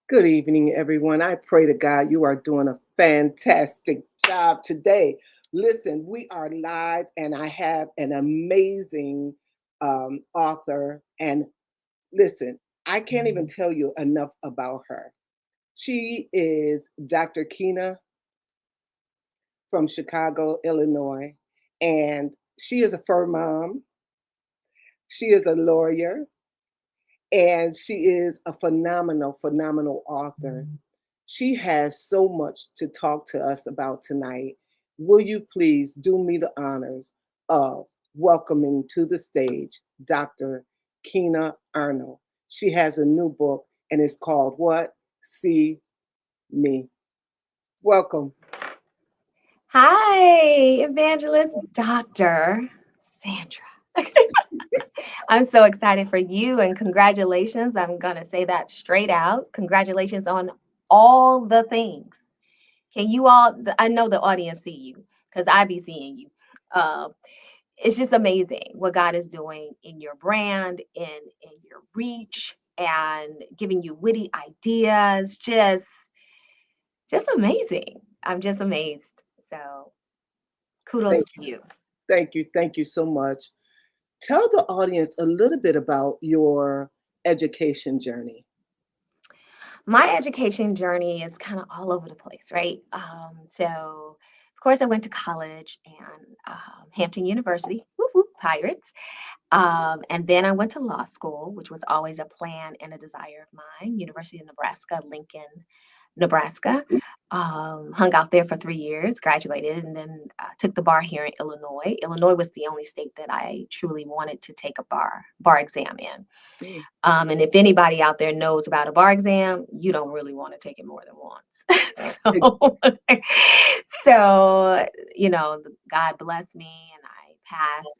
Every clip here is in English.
Good evening, everyone. I pray to God you are doing a fantastic job today. Listen, we are live, and I have an amazing author. And listen, I can't even tell you enough about her. She is Dr. Kina from Chicago, Illinois, and she is a fur mom. She is a lawyer, and she is a phenomenal author. She has so much to talk to us about tonight. Will you please do me the honors of welcoming to the stage Dr. Kina Arnold? She has a new book and it's called what? See Me. Welcome. Hi, Evangelist Dr. Sandra. I'm so excited for you and congratulations. I'm going to say that straight out. Congratulations on all the things. Can you all, I know the audience see you because I be seeing you. Uh, it's just amazing what God is doing in your brand, in your reach, and giving you witty ideas. Just amazing. I'm just amazed. So kudos Thank to you. thank you. Thank you so much. Tell the audience a little bit about your education journey. My education journey is kind of all over the place, right? So, of course, I went to college and Hampton University, whoop, whoop, Pirates. And then I went to law school, which was always a plan and a desire of mine, University of Nebraska-Lincoln, Nebraska. Hung out there for 3 years, graduated, and then took the bar here in Illinois. Illinois was the only state that I truly wanted to take a bar exam in. Mm. And if anybody out there knows about a bar exam, you don't really want to take it more than once. So, God blessed me and I passed.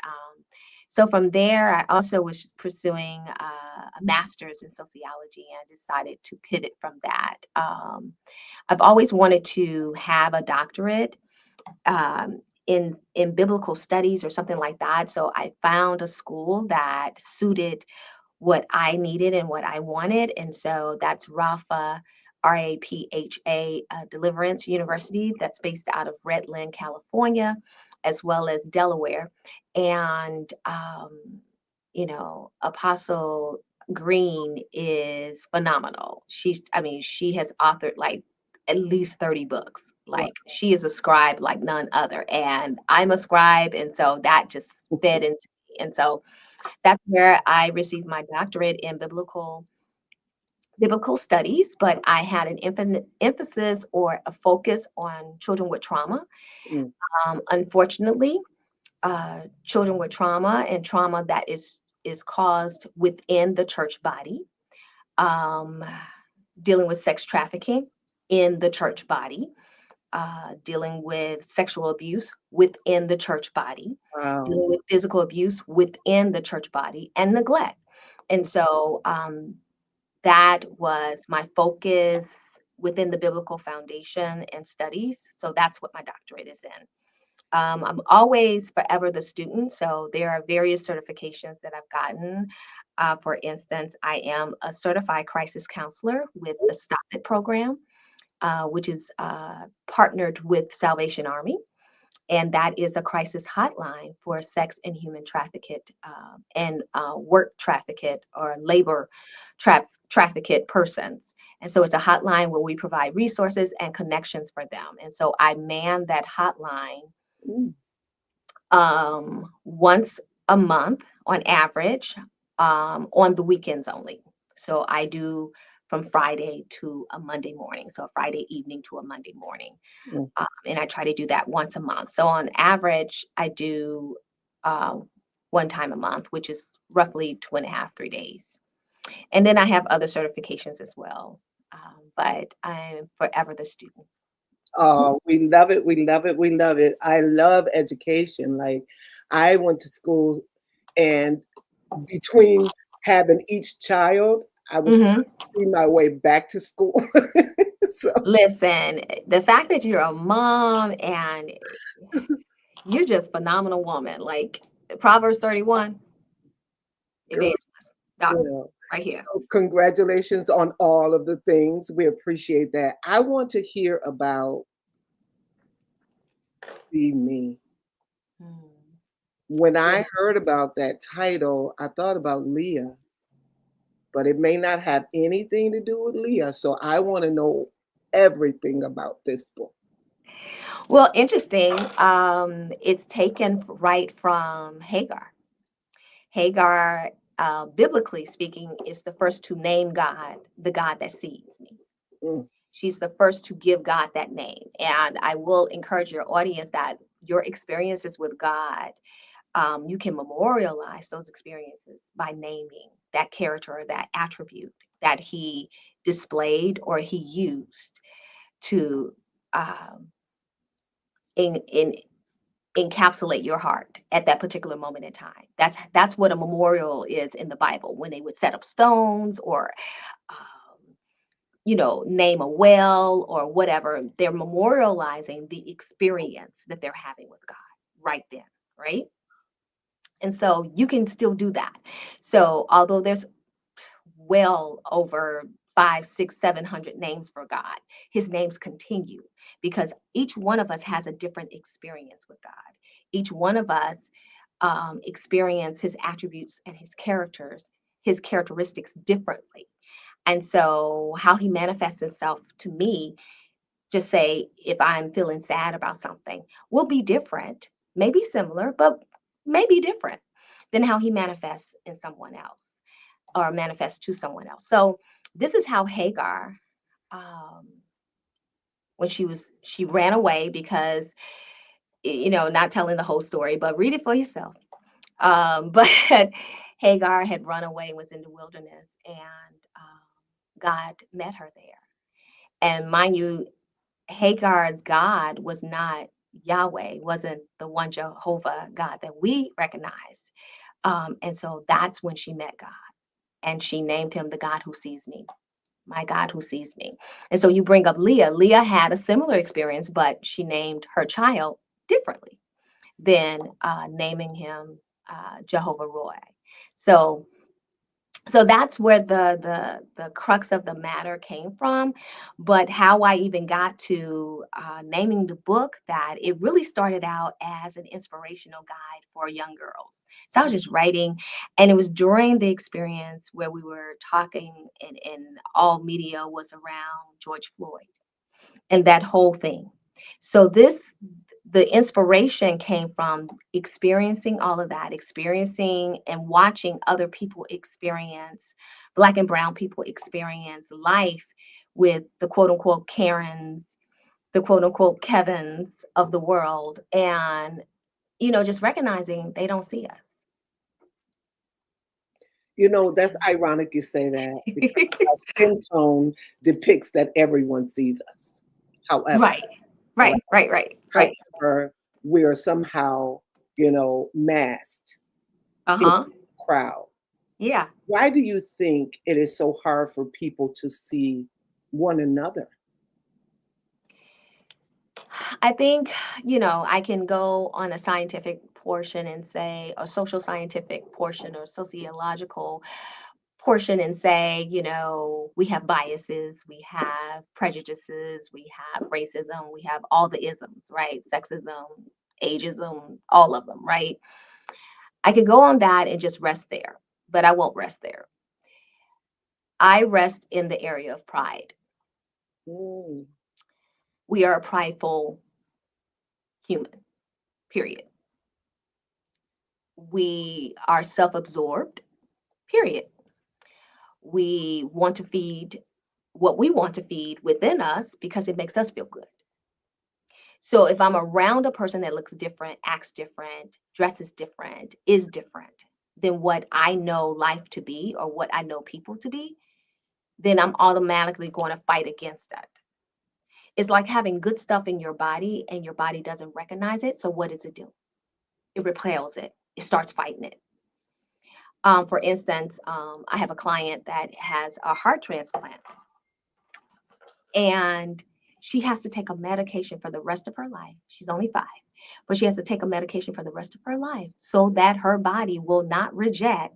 So from there, I also was pursuing a master's in sociology and decided to pivot from that. I've always wanted to have a doctorate in biblical studies or something like that. So I found a school that suited what I needed and what I wanted. And so that's Rapha, RAPHA Deliverance University, that's based out of Redland, California, as well as Delaware. And, Apostle Green is phenomenal. She has authored like at least 30 books. Wow. Like she is a scribe like none other. And I'm a scribe. And so that just fed into me. And so that's where I received my doctorate in biblical studies, but I had an emphasis or a focus on children with trauma. Mm. Unfortunately, children with trauma and trauma that is caused within the church body, um, dealing with sex trafficking in the church body, dealing with sexual abuse within the church body, Wow. dealing with physical abuse within the church body, and neglect. And so that was my focus within the biblical foundation and studies. So that's what my doctorate is in. I'm always forever the student. So there are various certifications that I've gotten. For instance, I am a certified crisis counselor with the Stop It program, which is partnered with Salvation Army. And that is a crisis hotline for sex and human trafficked and work trafficked or labor trafficked persons. And so it's a hotline where we provide resources and connections for them. And so I man that hotline Mm. once a month on average, on the weekends only. So I do from Friday to a Monday morning. So a Friday evening to a Monday morning. Mm. And I try to do that once a month. So on average, I do uh, one time a month, which is roughly 2.5, 3 days. And then I have other certifications as well. But I'm forever the student. Oh, we love it. We love it. We love it. I love education. Like, I went to school, and between having each child, I was Mhm. trying to see my way back to school. So, Listen, the fact that you're a mom and you're just phenomenal woman. Like Proverbs 31, girl, evangelist, doctor. right here. So congratulations on all of the things. We appreciate that. I want to hear about See Me. Mm. When Yeah. I heard about that title, I thought about Leah, but it may not have anything to do with Leah. So I want to know everything about this book. Well, interesting. It's taken right from Hagar. Hagar, biblically speaking, is the first to name God, the God that sees me. Mm, She's the first to give God that name. And I will encourage your audience that your experiences with God, you can memorialize those experiences by naming that character or that attribute that he displayed or he used to um, in encapsulate your heart at that particular moment in time. That's what a memorial is in the Bible, when they would set up stones or name a well or whatever. They're memorializing the experience that they're having with God right then, right? And so you can still do that. So although there's well over 5, 6, 700 names for God, his names continue because each one of us has a different experience with God. Each one of us experience his attributes and his characteristics differently. And so how he manifests himself to me, just say if I'm feeling sad about something, will be different, maybe similar, but maybe different than how he manifests in someone else or manifests to someone else. So this is how Hagar, um, when she ran away because, not telling the whole story, but read it for yourself. But Hagar had run away and was in the wilderness, and God met her there. And mind you, Hagar's God was not Yahweh, wasn't the one Jehovah God that we recognize. And so that's when she met God. And she named him the God who sees me, my God who sees me. And so you bring up Leah. Leah had a similar experience, but she named her child differently than naming him Jehovah Roy. So that's where the crux of the matter came from. But how I even got to naming the book, that it really started out as an inspirational guide for young girls. So I was just writing, and it was during the experience where we were talking, and all media was around George Floyd and that whole thing. So the inspiration came from experiencing all of that, experiencing and watching other people experience, Black and brown people experience life with the quote unquote Karens, the quote unquote Kevins of the world, and just recognizing they don't see That's ironic you say that because our skin tone depicts that everyone sees us. However, Right, right, right? right, right, right. However, we are somehow, masked in Uh-huh. the crowd. Yeah. Why do you think it is so hard for people to see one another? I think, I can go on a scientific portion and say, a social scientific portion or sociological portion and say, we have biases, we have prejudices, we have racism, we have all the isms, right? Sexism, ageism, all of them, right? I could go on that and just rest there, but I won't rest there. I rest in the area of pride. Mm, We are a prideful human, period. We are self absorbed, period. We want to feed what we want to feed within us because it makes us feel good. So if I'm around a person that looks different, acts different, dresses different, is different than what I know life to be or what I know people to be, then I'm automatically going to fight against that. It's like having good stuff in your body and your body doesn't recognize it. So what does it do? It repels it. It starts fighting it. For instance, I have a client that has a heart transplant, and she has to take a medication for the rest of her life. She's only 5, but she has to take a medication for the rest of her life so that her body will not reject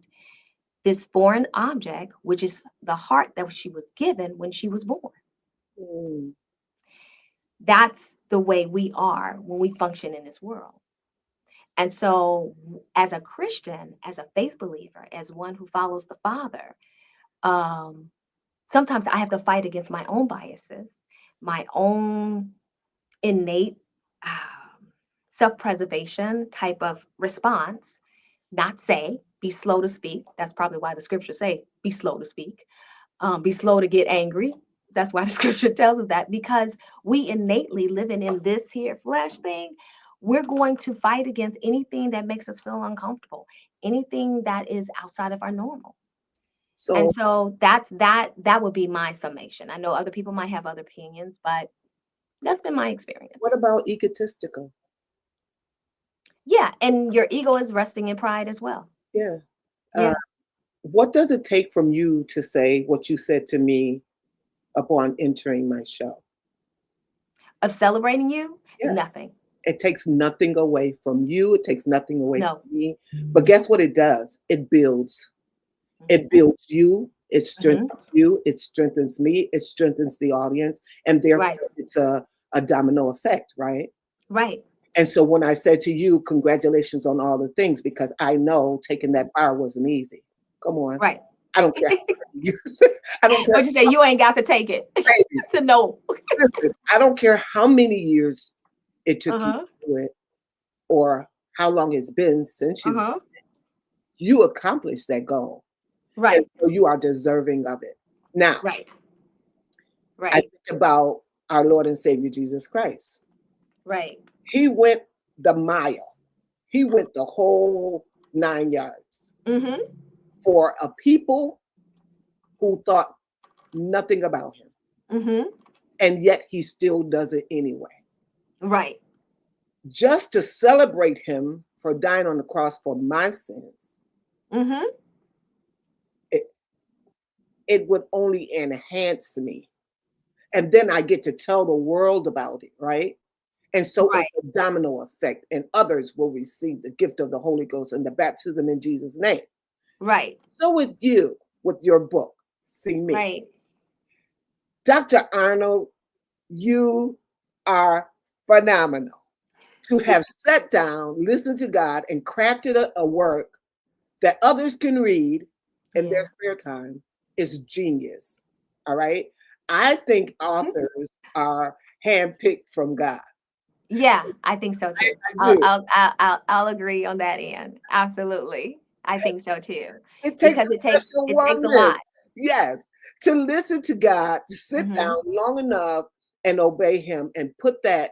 this foreign object, which is the heart that she was given when she was born. Mm. That's the way we are when we function in this world. And so, as a Christian, as a faith believer, as one who follows the Father, um, sometimes I have to fight against my own biases, my own innate self-preservation type of response. Not say, be slow to speak. That's probably why the scriptures say, be slow to speak. Be slow to get angry. That's why the scripture tells us that, because we innately living in this here flesh thing, we're going to fight against anything that makes us feel uncomfortable, anything that is outside of our normal. So And so that would be my summation. I know other people might have other opinions, but that's been my experience. what about egotistical? Yeah, and your ego is resting in pride as well. Yeah. Yeah. What does it take from you to say what you said to me upon entering my show? Of celebrating you, Yeah. nothing. It takes nothing away from you. It takes nothing away No. from me. But guess what it does? It builds. It Mhm. builds you. It Mhm. strengthens you. It strengthens me. It strengthens the audience. And therefore, Right. it's a domino effect, right? Right. And so when I said to you, congratulations on all the things, because I know taking that bar wasn't easy. Come on. Right. I don't care how many years. I don't care. What you say? You ain't got to take it Baby, to know. listen, I don't care how many years it took you Uh-huh. to do it or how long it's been since you've Uh-huh. done it. You accomplished that goal. And Right. so you are deserving of it. Now, Right. I Right. think about our Lord and Savior Jesus Christ. Right. He went the mile. He went the whole 9 yards Mm-hmm. for a people who thought nothing about him. Mm-hmm. And yet he still does it anyway. Right. Just to celebrate him for dying on the cross for my sins, Mm-hmm. it, it would only enhance me. And then I get to tell the world about it, right? And so Right. it's a domino effect, and others will receive the gift of the Holy Ghost and the baptism in Jesus' name. Right. So with you, with your book, See Me. Right. Dr. Arnold, you are phenomenal. To have sat down, listened to God, and crafted a work that others can read in their Yeah. spare time is genius. All right. I think authors are handpicked from God. Yeah, I think so too. I do. I'll agree on that end. Absolutely. I think so too. It takes Because a special it takes a woman. lot. Yes. To listen to God, to sit Mm-hmm. down long enough and obey Him and put that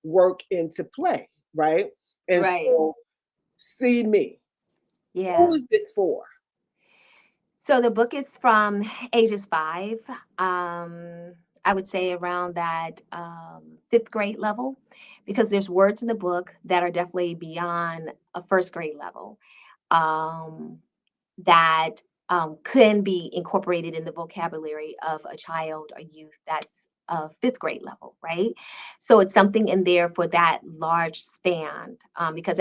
work into play. Right. And Right. so, see me. Who Yeah. is it for? So the book is from ages 5. I would say around that 5th grade level, because there's words in the book that are definitely beyond a 1st grade level, um, that can be incorporated in the vocabulary of a child or youth that's 5th grade level, right? So it's something in there for that large span, because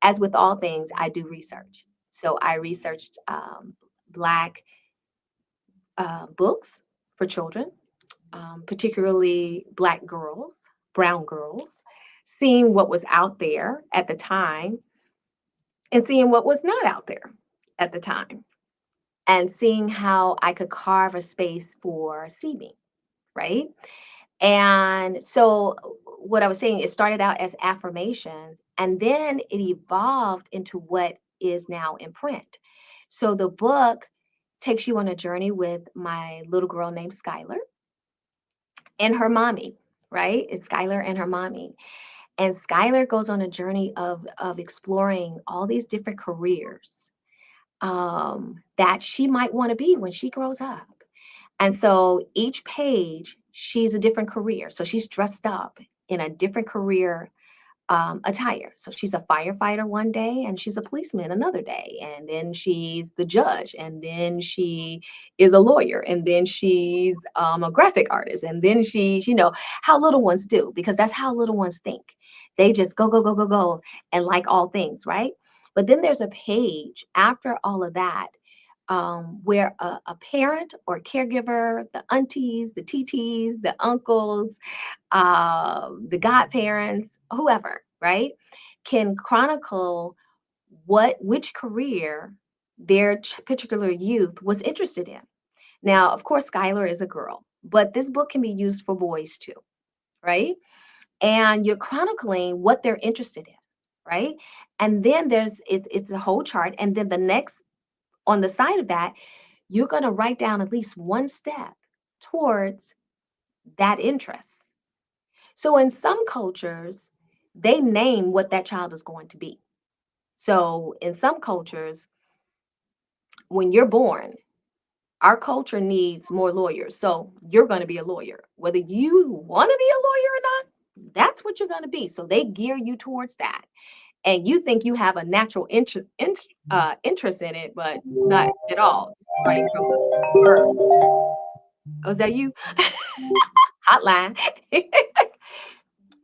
as with all things, I do research. So I researched Black books for children, particularly Black girls, brown girls, seeing what was out there at the time and seeing what was not out there at the time, and seeing how I could carve a space for See Me, right? And so, what I was saying, it started out as affirmations and then it evolved into what is now in print. So, the book takes you on a journey with my little girl named Skylar and her mommy, right? It's Skylar and her mommy. And Skylar goes on a journey of exploring all these different careers that she might want to be when she grows up. And so each page, she's a different career. So she's dressed up in a different career attire. So she's a firefighter one day and she's a policeman another day. And then she's the judge. And then she is a lawyer. And then she's a graphic artist. And then she's, how little ones do, because that's how little ones think. They just go, go, go, go, go, and like all things, right? But then there's a page after all of that, where a parent or caregiver, the aunties, the TTs, the uncles, the godparents, whoever, right, can chronicle which career their particular youth was interested in. Now, of course, Skylar is a girl, but this book can be used for boys too, right? And you're chronicling what they're interested in, right? And then it's a whole chart, and then the next on the side of that, you're going to write down at least one step towards that interest. So in some cultures, they name what that child is going to be. So in some cultures, when you're born, our culture needs more lawyers. So you're going to be a lawyer. Whether you want to be a lawyer or not, that's what you're going to be. So they gear you towards that. And you think you have a natural interest in it, but not at all. Starting from birth. Oh, is that you? Hotline.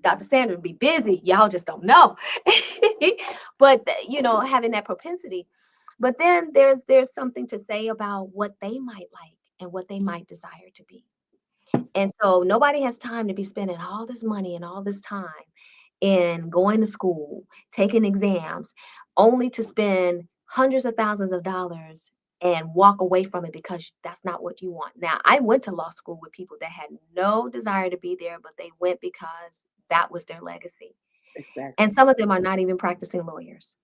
Dr. Sandra would be busy. Y'all just don't know. But having that propensity. But then there's something to say about what they might like and what they might desire to be. And so nobody has time to be spending all this money and all this time in going to school, taking exams, only to spend hundreds of thousands of dollars and walk away from it because that's not what you want. Now, I went to law school with people that had no desire to be there, but they went because that was their legacy. Exactly. And some of them are not even practicing lawyers,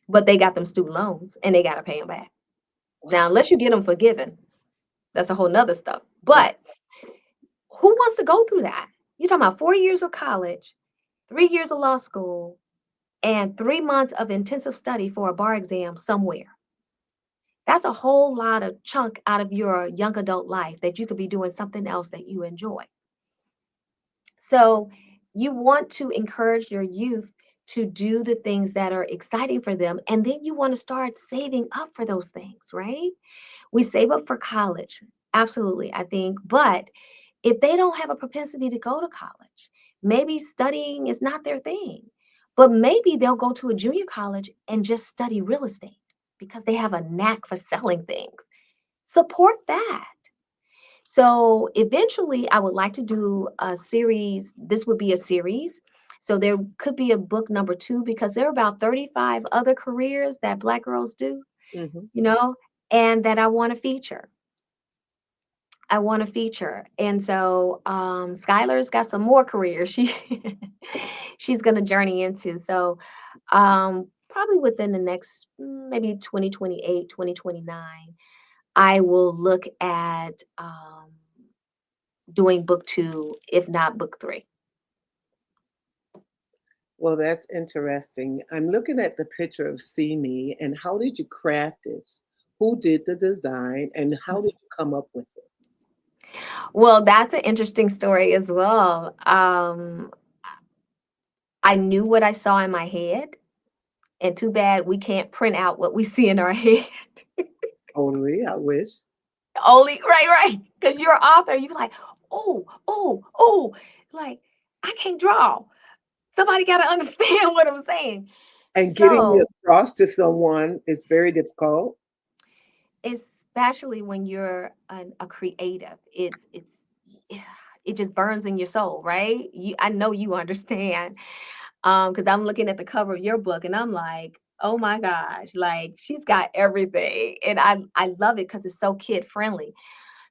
but they got them student loans and they got to pay them back. Now, unless you get them forgiven, that's a whole nother stuff. But who wants to go through that? You're talking about 4 years of college, 3 years of law school, and 3 months of intensive study for a bar exam somewhere. That's a whole lot of chunk out of your young adult life that you could be doing something else that you enjoy. So you want to encourage your youth to do the things that are exciting for them. And then you want to start saving up for those things, right? We save up for college. Absolutely, I think. But if they don't have a propensity to go to college, maybe studying is not their thing, but maybe they'll go to a junior college and just study real estate because they have a knack for selling things. Support that. So eventually, I would like to do a series. This would be a series. So there could be a book number 2 because there are about 35 other careers that Black girls do, and that I want to feature. And so Skylar's got some more careers she's going to journey into. So probably within the next maybe 2028, 2029, I will look at doing book 2, if not book 3. Well, that's interesting. I'm looking at the picture of See Me, and how did you craft this? Who did the design, and how did you come up with it? Well, that's an interesting story as well. I knew what I saw in my head, and too bad we can't print out what we see in our head. Totally, I wish. Only right, because you're an author. You're like, oh, like I can't draw. Somebody got to understand what I'm saying. And getting it So, across to someone is very difficult. especially when you're a creative, it just burns in your soul, right? I know you understand. Because I'm looking at the cover of your book and I'm like, oh my gosh, like she's got everything. And I love it because it's so kid friendly.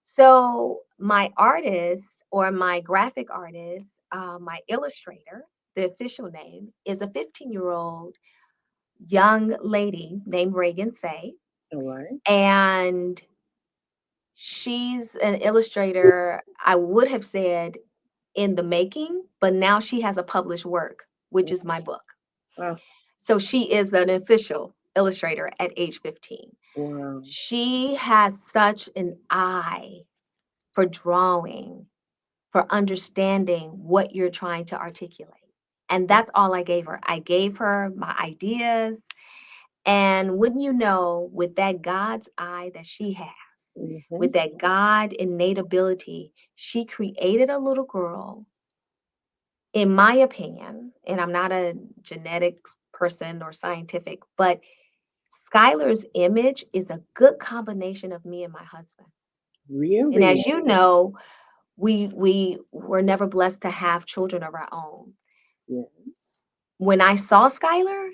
So my artist or my graphic artist, my illustrator, the official name is a 15-year-old young lady named Reagan Say. All right. And she's an illustrator, I would have said in the making, but now she has a published work, which is my book. Wow. So she is an official illustrator at age 15. Wow. She has such an eye for drawing, for understanding what you're trying to articulate. And that's all I gave her. I gave her my ideas. And wouldn't you know, with that God's eye that she has, with that God innate ability, she created a little girl, in my opinion, and I'm not a genetics person or scientific, but Skylar's image is a good combination of me and my husband. And Really? as you know, we were never blessed to have children of our own. Yes. When I saw Skylar,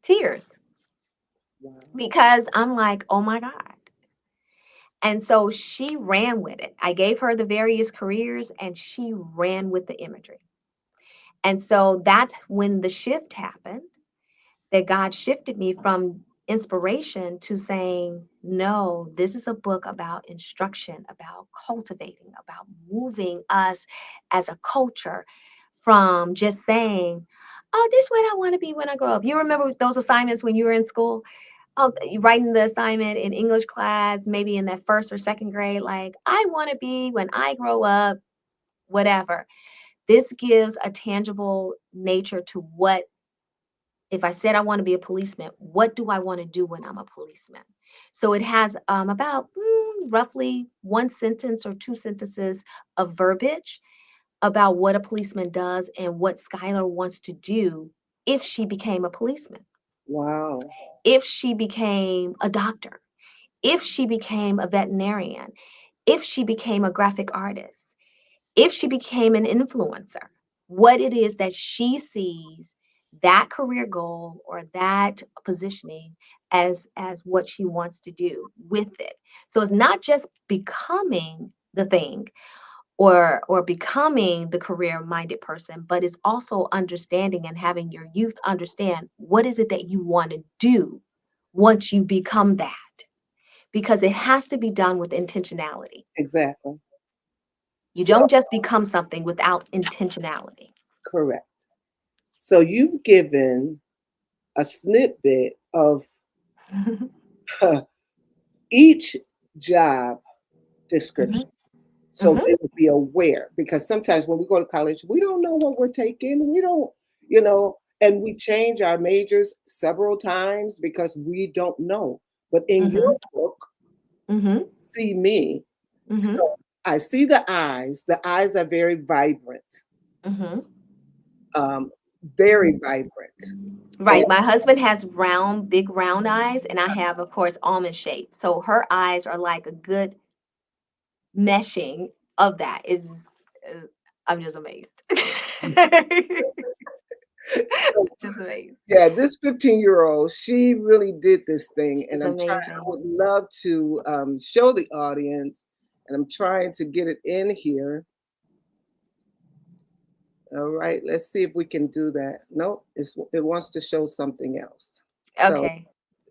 tears, Wow. because I'm like, oh my God. And so she ran with it. I gave her the various careers and she ran with the imagery. And so that's when the shift happened, that God shifted me from inspiration to saying, no, this is a book about instruction, about cultivating, about moving us as a culture from just saying, oh, this is what I want to be when I grow up. You remember those assignments when you were in school? Oh, you writing the assignment in English class, maybe in that first or second grade, like, I want to be when I grow up, whatever. This gives a tangible nature to what, if I said I want to be a policeman, what do I want to do when I'm a policeman? So it has about roughly one sentence or two sentences of verbiage about what a policeman does and what Skylar wants to do if she became a policeman, Wow. if she became a doctor, if she became a veterinarian, if she became a graphic artist, if she became an influencer, what it is that she sees that career goal or that positioning as what she wants to do with it. So it's not just becoming the thing or becoming the career minded person, but it's also understanding and having your youth understand what is it that you want to do once you become that, because it has to be done with intentionality. Exactly. You So, don't just become something without intentionality. correct. So you've given a snippet of each job Mhm, description. So mhm, they would be aware, because sometimes when we go to college, we don't know what we're taking. We don't, you know, and we change our majors several times because we don't know. But in your mhm, book, mhm, See Me, mhm, so I see the eyes. The eyes are very vibrant, mhm. um, very vibrant. And Right. My husband has round, big round eyes, and I have, of course, almond shape. So her eyes are like a good meshing of that. Is I'm just amazed. so, Just amazed. yeah, this 15-year-old, she really did this thing. And She's I amazing. would love to show the audience, and I'm trying to get it in here. All right, let's see if we can do that. Nope, it wants to show something else. So, Okay.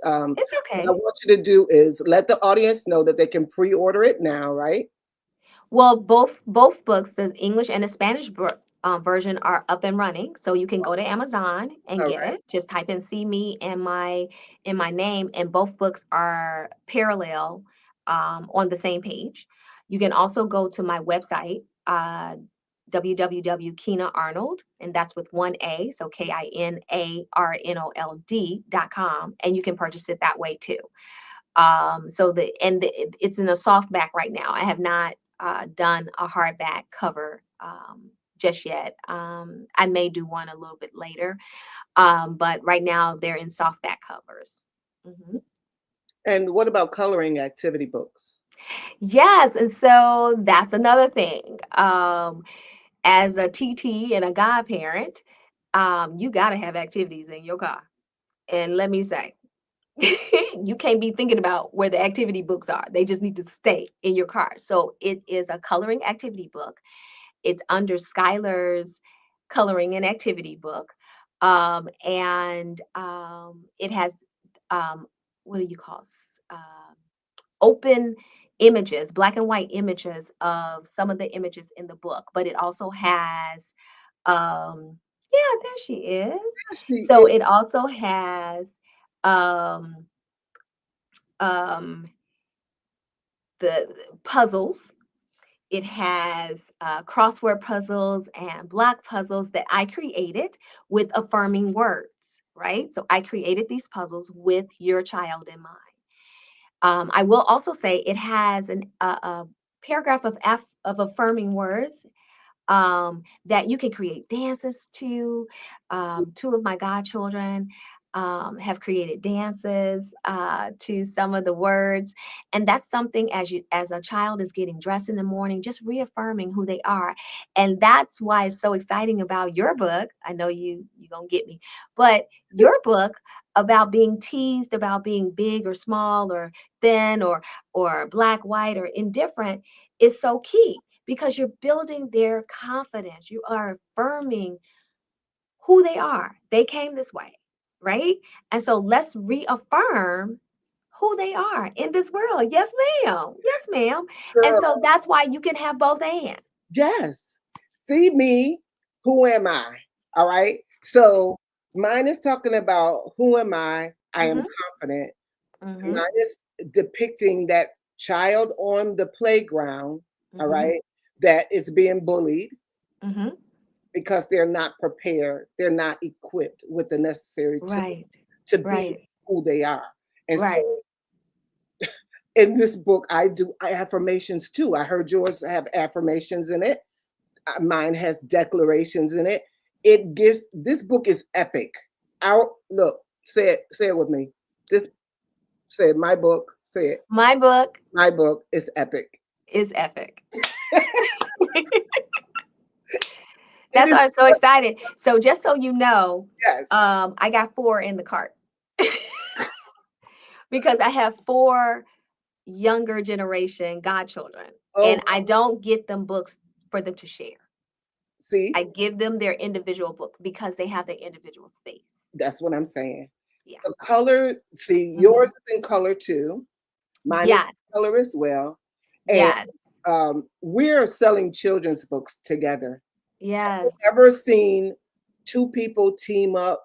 um, It's what I okay. want you to do is let the audience know that they can pre-order it now, right? Well, both books, the English and the Spanish version, are up and running, so you can go to Amazon and All get right. it. Just type in "See Me" and my name, and both books are parallel on the same page. You can also go to my website, www.Kina Arnold, and that's with one A, so KINARNOLD.com, and you can purchase it that way too. It's in a softback right now. I have not done a hardback cover just yet. I may do one a little bit later, but right now they're in softback covers. Mhm. And what about coloring activity books? Yes, and so that's another thing. As a TT and a godparent, you got to have activities in your car. And let me say, you can't be thinking about where the activity books are. They just need to stay in your car. So it is a coloring activity book. It's under Skylar's coloring and activity book. And it has, um, what do you call open images, black and white images of some of the images in the book. But it also has, yeah, there she is. Yes, she So is. it also has, um, um, the puzzles. It has crossword puzzles and block puzzles that I created with affirming words, right? So I created these puzzles with your child in mind. I will also say it has a paragraph of affirming words that you can create dances to. Two of my godchildren have created dances to some of the words, and that's something as a child is getting dressed in the morning, just reaffirming who they are. And that's why it's so exciting about your book. I know you gonna get me, but your book about being teased about being big or small or thin or black, white, or indifferent is so key, because you're building their confidence. You are affirming who they are. They came this way, right? And so let's reaffirm who they are in this world. Yes, ma'am. Yes, ma'am. And Girl, so that's why you can have both and. yes. See me, who am I? All right. So mine is talking about who am I am Mm-hmm. confident. Mm-hmm. Mine is depicting that child on the playground, all Mm-hmm. right, that is being bullied Mm-hmm. because they're not prepared, they're not equipped with the necessary tools Right. to be Right. who they are. And so Right. in this book, I do affirmations too. I heard yours have affirmations in it. Mine has declarations in it. It gives, this book is epic. Our look, say it with me. This say it, my book, say it. My book My book is epic. is epic. It That's is why I'm so excited. So just so you know, yes. I got four in the cart because I have four younger generation godchildren, Oh, and I don't get them books for them to share. see, I give them their individual book because they have their individual space. that's what I'm saying. Yeah. The color, see, yours Hmm. is in color too. Mine is Yes. in color as well. And Yes. we're selling children's books together. Yes. Ever seen two people team up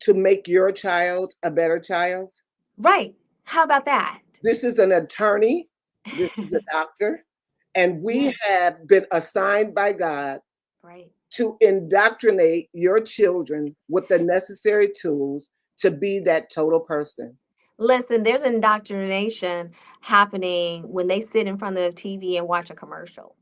to make your child a better child? Right. How about that? This is an attorney, this is a doctor, and we Yes. have been assigned by God Right. to indoctrinate your children with the necessary tools to be that total person. Listen, there's indoctrination happening when they sit in front of the TV and watch a commercial.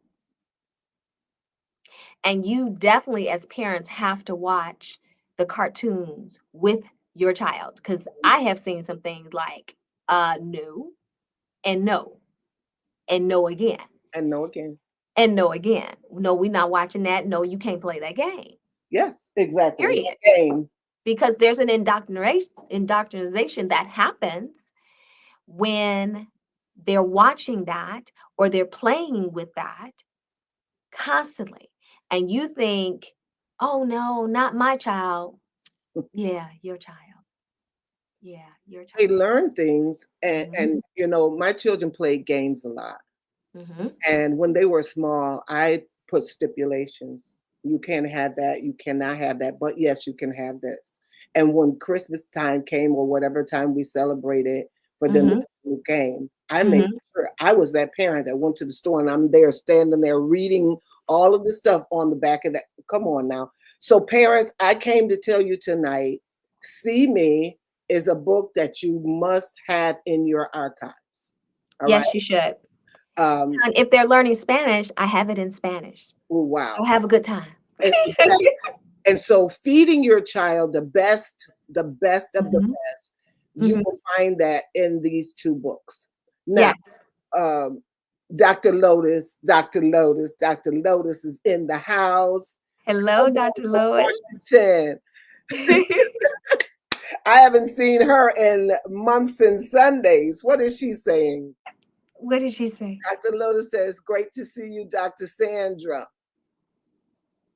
And you definitely, as parents, have to watch the cartoons with your child, because I have seen some things like no and no and no again And no again. and no again. No, we're not watching that. No, you can't play that game. Yes, exactly. Period. That game. Because there's an indoctrination that happens when they're watching that or they're playing with that constantly. And you think, oh no, not my child. Yeah, your child. Yeah, your They child. learn things, Mhm. and you know, my children played games a lot. Mhm. And when they were small, I put stipulations. You can't have that, you cannot have that, but yes, you can have this. And when Christmas time came or whatever time we celebrated for them to Mhm. get a new game, I made Mhm. sure I was that parent that went to the store and I'm there standing there reading all of the stuff on the back of that. Come on now. So, parents, I came to tell you tonight, See Me is a book that you must have in your archives. All right. Yes, you should. Um, And if they're learning Spanish, I have it in Spanish. oh, wow. So have a good time. Exactly. And so feeding your child the best of the Mhm. best, you Mhm. will find that in these two books. Now, Yes. um, Dr. Lotus is in the house. Hello, Come on Dr. from Lois. Washington. I haven't seen her in months and Sundays. What is she saying? What did she say? Dr. Lotus says, great to see you, Dr. Sandra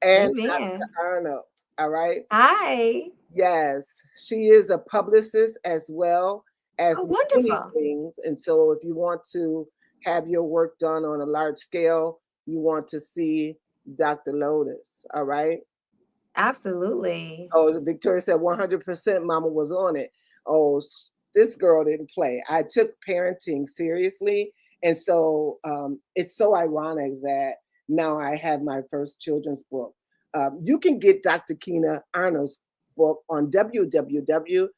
and Dr. Amen. Arnold. All right. Hi. Yes, she is a publicist as well as Oh, many wonderful. things. And so, if you want to have your work done on a large scale, you want to see Dr. Lotus. All right. Absolutely. Oh, Victoria said 100% Mama was on it. Oh, this girl didn't play. I took parenting seriously. And so it's so ironic that now I have my first children's book. You can get Dr. Kina Arnold's book on www.Kina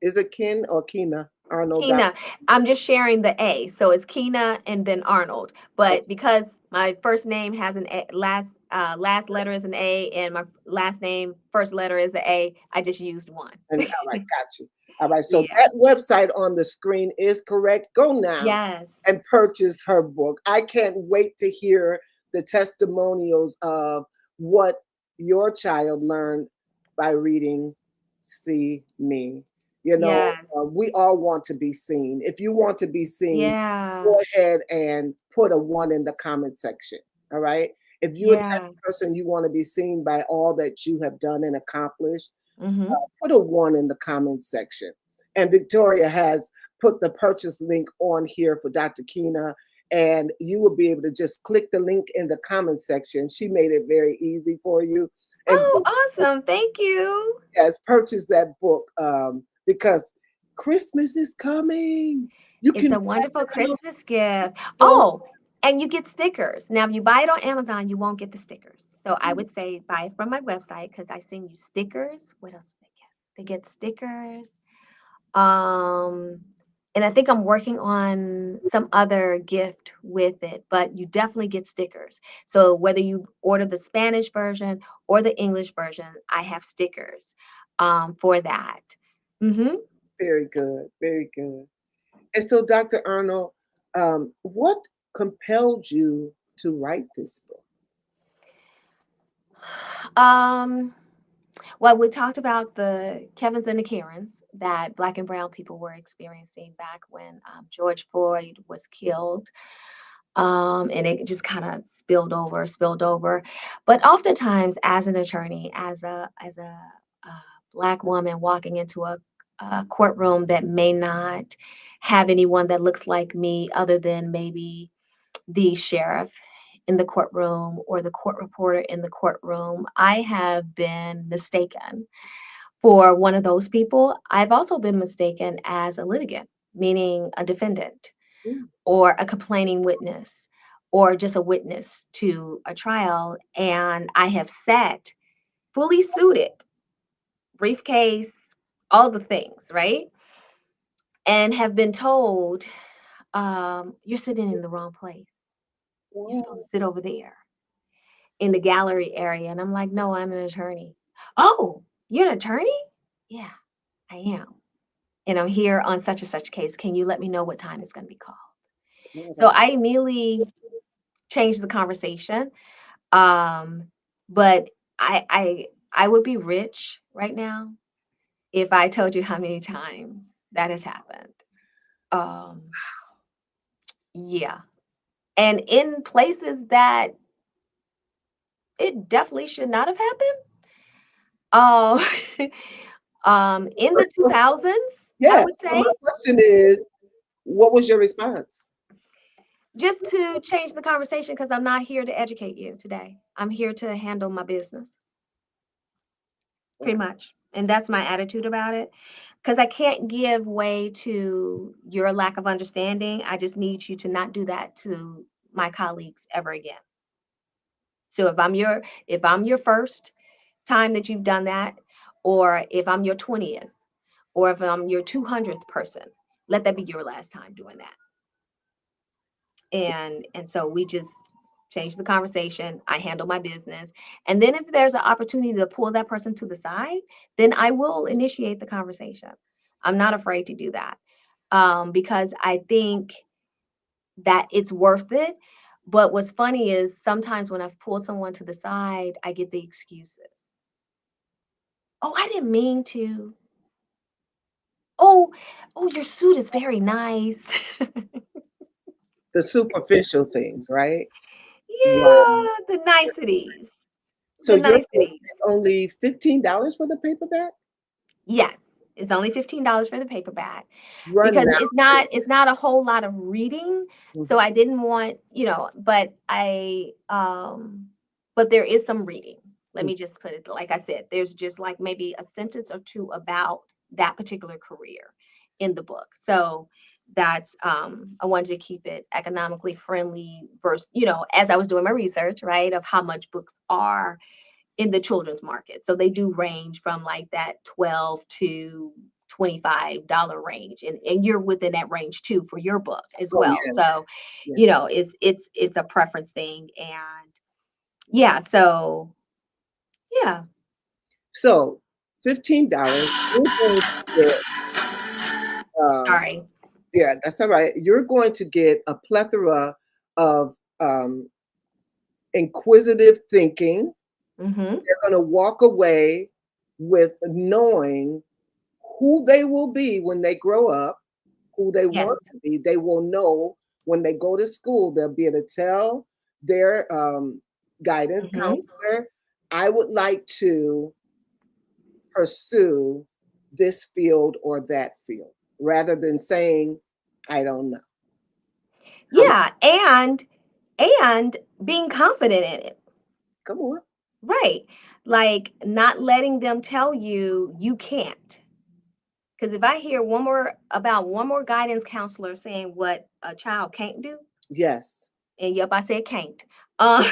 is it Kin or Kina Arnold? Kina. I'm just sharing the A. So it's Kina and then Arnold. But because My first name has an A, last letter is an A, and my last name first letter is an A. I just used one. And all right, got you. All right, so Yeah. that website on the screen is correct. Go now Yes. and purchase her book. I can't wait to hear the testimonials of what your child learned by reading See Me. You know, Yes. we all want to be seen. If you want to be seen, Yeah. go ahead and put a one in the comment section. All right. If you're a type Yeah. of person you want to be seen by all that you have done and accomplished, Mm-hmm. put a one in the comment section. And Victoria has put the purchase link on here for Dr. Kina, and you will be able to just click the link in the comment section. She made it very easy for you. And Oh, awesome. Thank you. yes, purchase that book because Christmas is coming. You It's can a wonderful Christmas gift. so Oh, and you get stickers. Now, if you buy it on Amazon, you won't get the stickers. So I would say buy it from my website because I send you stickers. What else do they get? They get stickers. Um, and I think I'm working on some other gift with it, but you definitely get stickers. So whether you order the Spanish version or the English version, I have stickers for that. Mm-hmm. very good, very good. And so, Dr. Arnold, what compelled you to write this book? Um, well, we talked about the Kevins and the Karens that Black and Brown people were experiencing back when George Floyd was killed. And it just kind of spilled over. But oftentimes, as an attorney, as a Black woman walking into a courtroom that may not have anyone that looks like me, other than maybe the sheriff in the courtroom or the court reporter in the courtroom, I have been mistaken for one of those people. I've also been mistaken as a litigant, meaning a defendant Mm, or a complaining witness or just a witness to a trial. And I have sat fully suited, briefcase, all the things, right? And have been told, you're sitting in the wrong place. You're supposed wow. to sit over there in the gallery area. And I'm like, no, I'm an attorney. Oh, you're an attorney? Yeah, I am. And I'm here on such and such case. Can you let me know what time it's going to be called? Oh, So that's I immediately changed the conversation. Um, but I would be rich right now if I told you how many times that has happened. Um, yeah. And in places that it definitely should not have happened. Um, in the 2000s, I yeah. would So my say, question is, what was your response? just to change the conversation because I'm not here to educate you today. I'm here to handle my business, pretty Okay. much. And that's my attitude about it. Because I can't give way to your lack of understanding. I just need you to not do that to my colleagues ever again. So if I'm your first time that you've done that, or if I'm your 20th, or if I'm your 200th person, let that be your last time doing that. And so we just change the conversation. I handle my business. And then if there's an opportunity to pull that person to the side, then I will initiate the conversation. I'm not afraid to do that. Because I think that it's worth it. But what's funny is sometimes when I've pulled someone to the side, I get the excuses. Oh, I didn't mean to. Oh, oh, your suit is very nice. The superficial things, right? Wow. Yeah, the niceties. So The your book niceties. is only $15 for the paperback? Yes, it's only $15 for the paperback Run because now. it's not a whole lot of reading. So Mhm. I didn't want, but there is some reading. Let me just put it like I said, there's just like maybe a sentence or two about that particular career in the book. So that's I wanted to keep it economically friendly versus, as I was doing my research, right, of how much books are in the children's market. So they do range from like that 12 to $25 range, and you're within that range too for your book as Oh, well. yes. So, Yes. you know, it's a preference thing. And yeah, so yeah. So $15, you're going to get, um, Sorry. yeah, that's all right. You're going to get a plethora of inquisitive thinking. Mm-hmm. They're going to walk away with knowing who they will be when they grow up, who they Yes. want to be. They will know when they go to school, they'll be able to tell their guidance Mm-hmm. counselor, I would like to pursue this field or that field, rather than saying, I don't know. Come, Yeah, and being confident in it. come on. Right. Like not letting them tell you you can't. Because if I hear one more guidance counselor saying what a child can't do, Yes. and yep, I said can't. Um,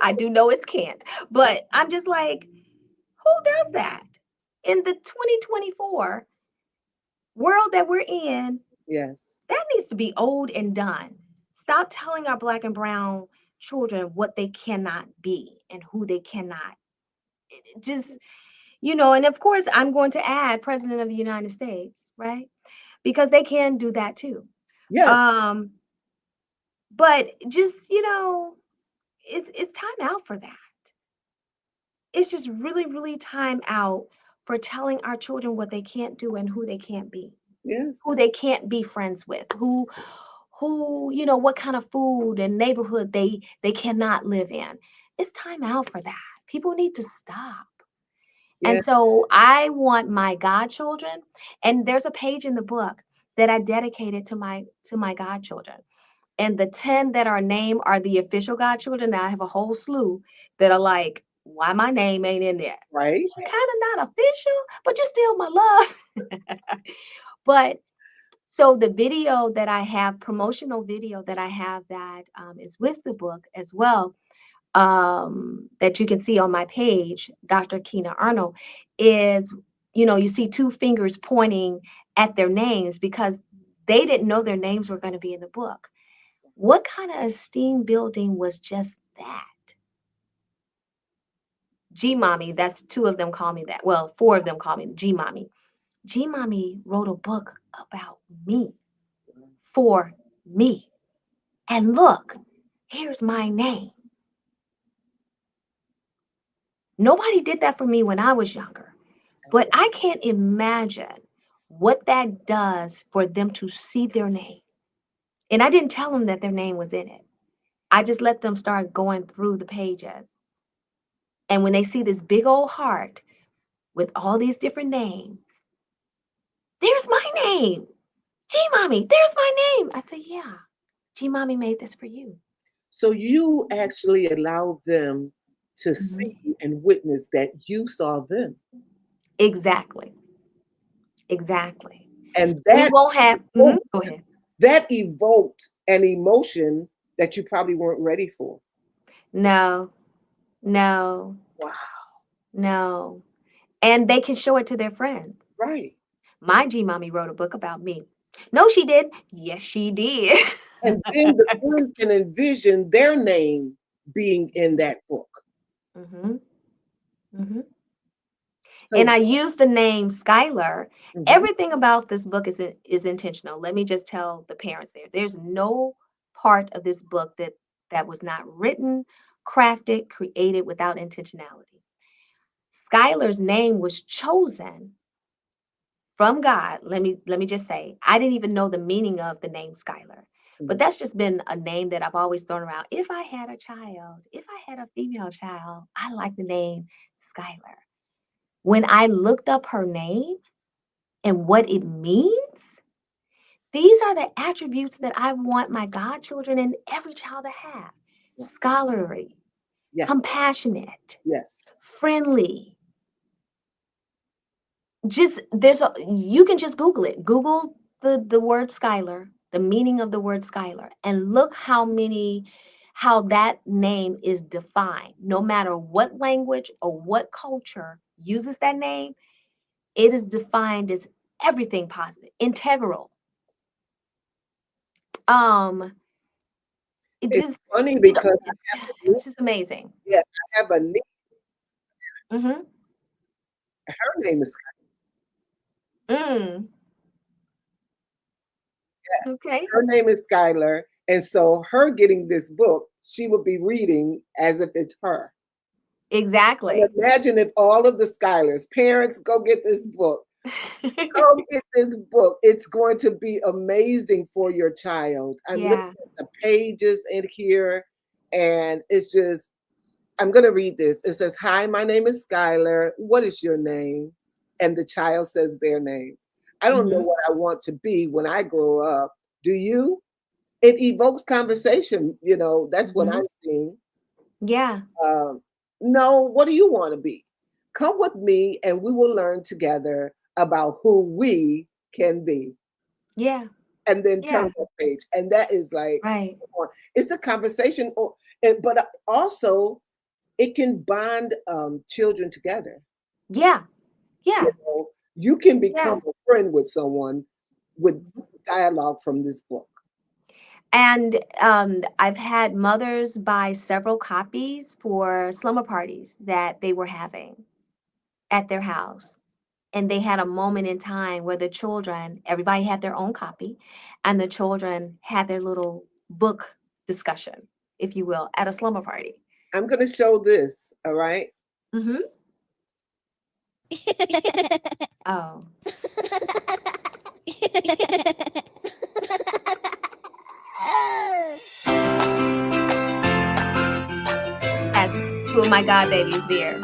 I do know it's can't, but I'm just like, who does that in the 2024 world that we're in? Yes. That needs to be old and done. Stop telling our black and brown children what they cannot be and who they cannot. Just, you know, and of course, I'm going to add President of the United States, right? Because they can do that too. Yes. Um, but just, you know, it's time out for that. It's just really, really time out for telling our children what they can't do and who they can't be, Yes. who they can't be friends with, you know, what kind of food and neighborhood they cannot live in. It's time out for that. People need to stop. And Yes. so I want my godchildren, and there's a page in the book that I dedicated to my godchildren. And the 10 that are named are the official godchildren. Now I have a whole slew that are like, why my name ain't in there? Right. You're kind of not official, but you're still my love. But so the video that I have, promotional video that I have that is with the book as well, that you can see on my page, Dr. Kina Arnold, is, you know, you see two fingers pointing at their names because they didn't know their names were going to be in the book. What kind of esteem building was just that? G Mommy, that's two of them call me that. Well, four of them call me G Mommy. G Mommy wrote a book about me, for me. And look, here's my name. Nobody did that for me when I was younger, but I can't imagine what that does for them to see their name. And I didn't tell them that their name was in it. I just let them start going through the pages. And when they see this big old heart with all these different names, there's my name. G Mommy, there's my name. I said, yeah, G Mommy made this for you. So you actually allow them to Mhm. see and witness that you saw them. Exactly. Exactly. And We won't have, evoked, go ahead. that evoked an emotion that you probably weren't ready for. No, no, Wow. no. And they can show it to their friends. Right. My G Mommy wrote a book about me. No, she did. Yes, she did. And then the friend can envision their name being in that book. hmm hmm And So, I use the name Skylar. mhm, Everything about this book is intentional. Let me just tell the parents there. There's no part of this book that was not written, crafted, created without intentionality. Skylar's name was chosen from God. Let me just say, I didn't even know the meaning of the name Skylar. But mhm, that's just been a name that I've always thrown around. If I had a child, if I had a female child, I like the name Skylar. When I looked up her name and what it means, these are the attributes that I want my godchildren and every child to have: scholarly, yes, compassionate, yes, friendly. Just you can just Google it. Google the word Skylar, the meaning of the word Skylar, and look how that name is defined. No matter what language or what culture uses that name, It is defined as everything positive, integral. Um, it It's just, funny you know, because I have a niece. it's just amazing. Yeah, I have a niece. Mm-hmm. Her name is Mm. Okay. her name is Skylar, and so her getting this book, she would be reading as if it's her. And Exactly. imagine if all of the Skylars, parents, go get this book. Go get this book. It's going to be amazing for your child. I'm looking Yeah. at the pages in here, and it's just, I'm going to read this. It says, "Hi, my name is Skylar. What is your name?" And the child says their names. "I don't know Mm-hmm. what I want to be when I grow up. Do you?" It evokes conversation. That's what Mm-hmm. I'm seeing. Yeah. Um, no, what do you want to be? Come with me and we will learn together about who we can be. Yeah. And then turn Yeah. the page. And that is like, Right. it's a conversation, but also it can bond children together. Yeah. You Yeah. know, you can Yeah. become a friend with someone with Mhm. dialogue from this book. And I've had mothers buy several copies for slumber parties that they were having at their house. And they had a moment in time where the children, everybody had their own copy, and the children had their little book discussion, if you will, at a slumber party. I'm going to show this, all right? Mm-hmm. Oh, has two of my god babies there.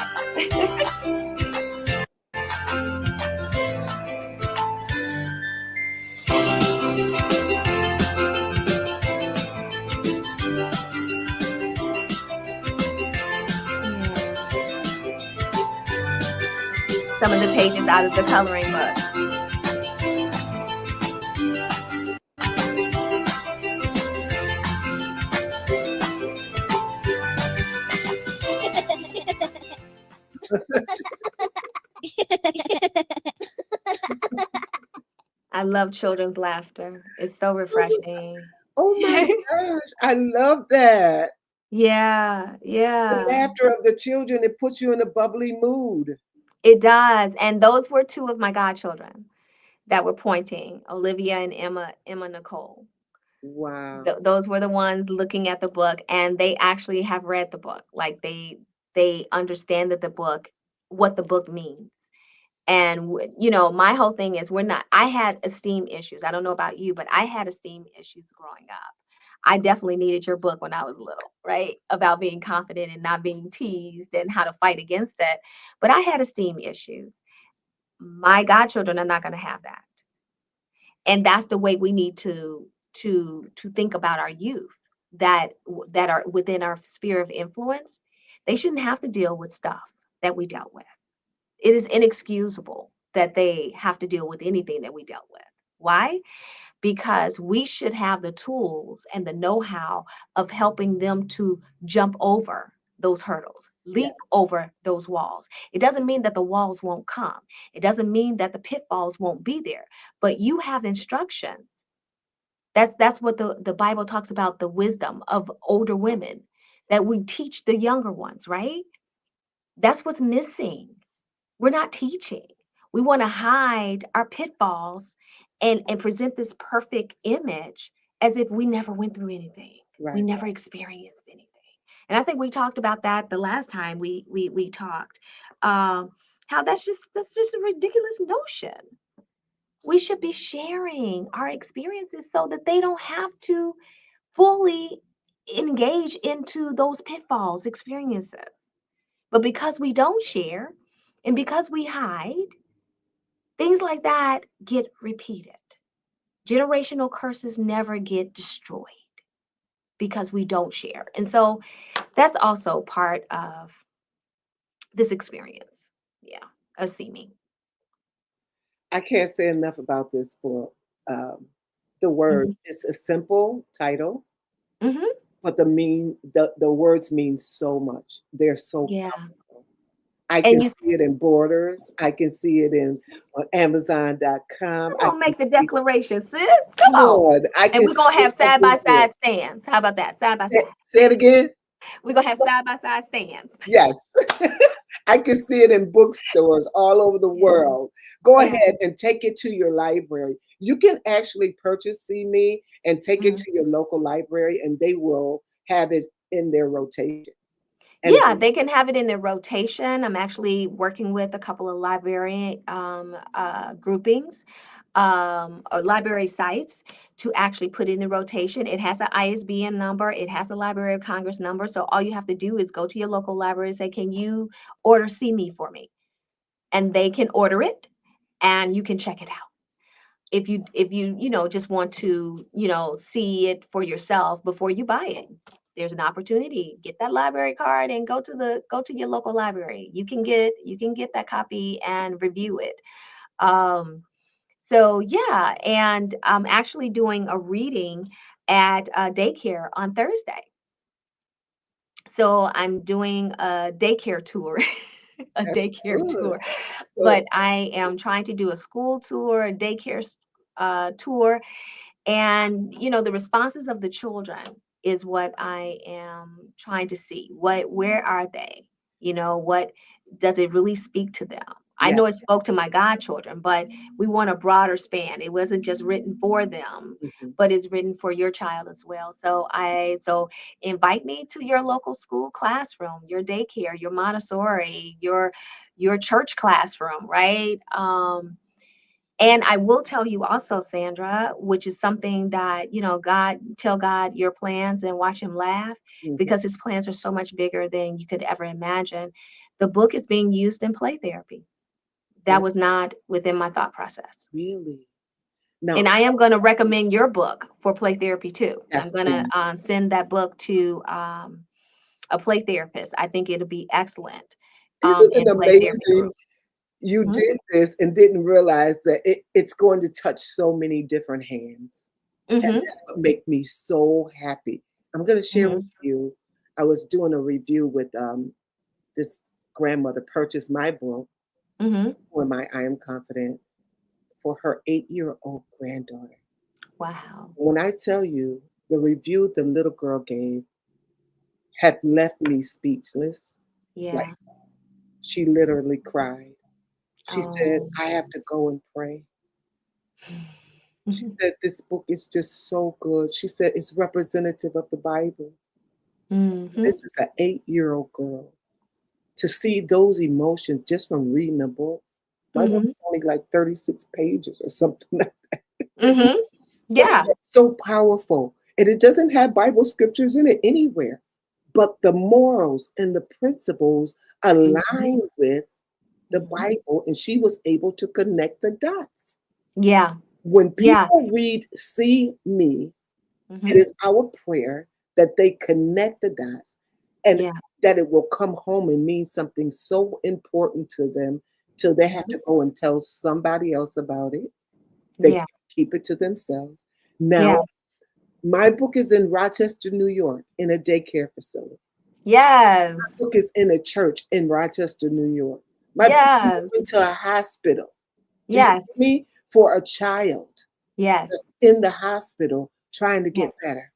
Yeah. Some of the pages out of the coloring book. I love children's laughter. It's so refreshing. Oh my gosh, I love that. Yeah, The yeah. laughter of the children, it puts you in a bubbly mood. It does. And those were two of my godchildren that were pointing, Olivia and Emma Nicole. Wow. Those were the ones looking at the book, and they actually have read the book. Like they understand that the book, what the book means. And my whole thing is we're not. I had esteem issues. I don't know about you, but I had esteem issues growing up. I definitely needed your book when I was little, right? About being confident and not being teased and how to fight against it. But I had esteem issues. My godchildren are not going to have that. And that's the way we need to think about our youth that are within our sphere of influence. They shouldn't have to deal with stuff that we dealt with. It is inexcusable that they have to deal with anything that we dealt with. Why? Because we should have the tools and the know-how of helping them to jump over those hurdles, leap Yes. over those walls. It doesn't mean that the walls won't come. It doesn't mean that the pitfalls won't be there, but you have instructions. That's what the Bible talks about, the wisdom of older women that we teach the younger ones, right? That's what's missing. We're not teaching. We want to hide our pitfalls and present this perfect image as if we never went through anything. We Right. never experienced anything. And I think we talked about that the last time we talked. Um, how that's just a ridiculous notion. We should be sharing our experiences so that they don't have to fully engage into those pitfalls experiences. But because we don't share and because we hide, things like that get repeated. Generational curses never get destroyed because we don't share. And so that's also part of this experience. Yeah, of seeming. I can't say enough about this book. Um, the Hmm. words, it's a simple title, Hmm. but the words mean so much. They're so Yeah, powerful. I And can you see it in Borders. I can see it in on Amazon.com. come I on, can make the see, declaration, sis. Come come on. on, I And can we're gonna see it have side by everywhere. side stands. How about that? Side by side. Say it again. We're gonna have side by side stands. Yes. I can see it in bookstores all over the Yeah. world. Go Yeah. ahead and take it to your library. You can actually purchase See Me and take it Mhm. to your local library, and they will have it in their rotation. And Yeah, they can have it in their rotation. I'm actually working with a couple of library groupings or library sites to actually put in the rotation. It has an ISBN number, it has a Library of Congress number. So all you have to do is go to your local library and say, "Can you order See Me for me?" And they can order it and you can check it out. If you just want to see it for yourself before you buy it, there's an opportunity. Get that library card and go to your local library. You can get that copy and review it. So yeah, and I'm actually doing a reading at daycare on Thursday. So I'm doing a daycare tour, a that's daycare good. tour, Good. but I am trying to do a school tour, a daycare tour. And the responses of the children is what I am trying to see. Where are they? What does it really speak to them? I Yeah. know it spoke to my godchildren, but we want a broader span. It wasn't just written for them, Mhm. but it's written for your child as well. So invite me to your local school classroom, your daycare, your Montessori, your church classroom, right? And I will tell you also, Sandra, which is something that, tell God your plans and watch him laugh, Mhm. because his plans are so much bigger than you could ever imagine. The book is being used in play therapy. That Oh, was not within my thought process. really? Now, And I am going to recommend your book for play therapy too. I'm yes, going to please. send that book to a play therapist. I think it'll be excellent Isn't it in play therapy amazing? group. You Mhm. did this and didn't realize that it's going to touch so many different hands. And Mhm. that's what makes me so happy. I'm going to share with Mhm. you. I was doing a review with this grandmother purchased my book, Mhm. Who Am I am Confident, for her 8-year-old granddaughter. Wow. When I tell you the review the little girl gave had left me speechless, like Yeah. she literally cried. She said, Oh. I have to go and pray. She said, this book is just so good. She said, it's representative of the Bible. Mhm. This is an 8-year-old girl. To see those emotions just from reading a book. My book Mhm. is only like 36 pages or something, Mhm. but Yeah. it's so powerful. And it doesn't have Bible scriptures in it anywhere. But the morals and the principles Mhm. align with the Mhm. Bible, and she was able to connect the dots. Yeah. When Yeah. people read See Me, it Mhm. is our prayer that they connect the dots and Yeah. that it will come home and mean something so important to them till they have Mhm. to go and tell somebody else about it. They Yeah. can't keep it to themselves. Now, Yeah. my book is in Rochester, New York, in a daycare facility. Yes. My book is in a church in Rochester, New York. My book Yes. went to a hospital. Do you Yes. hear me? For a child Yes. that's in the hospital trying to Yes. get better.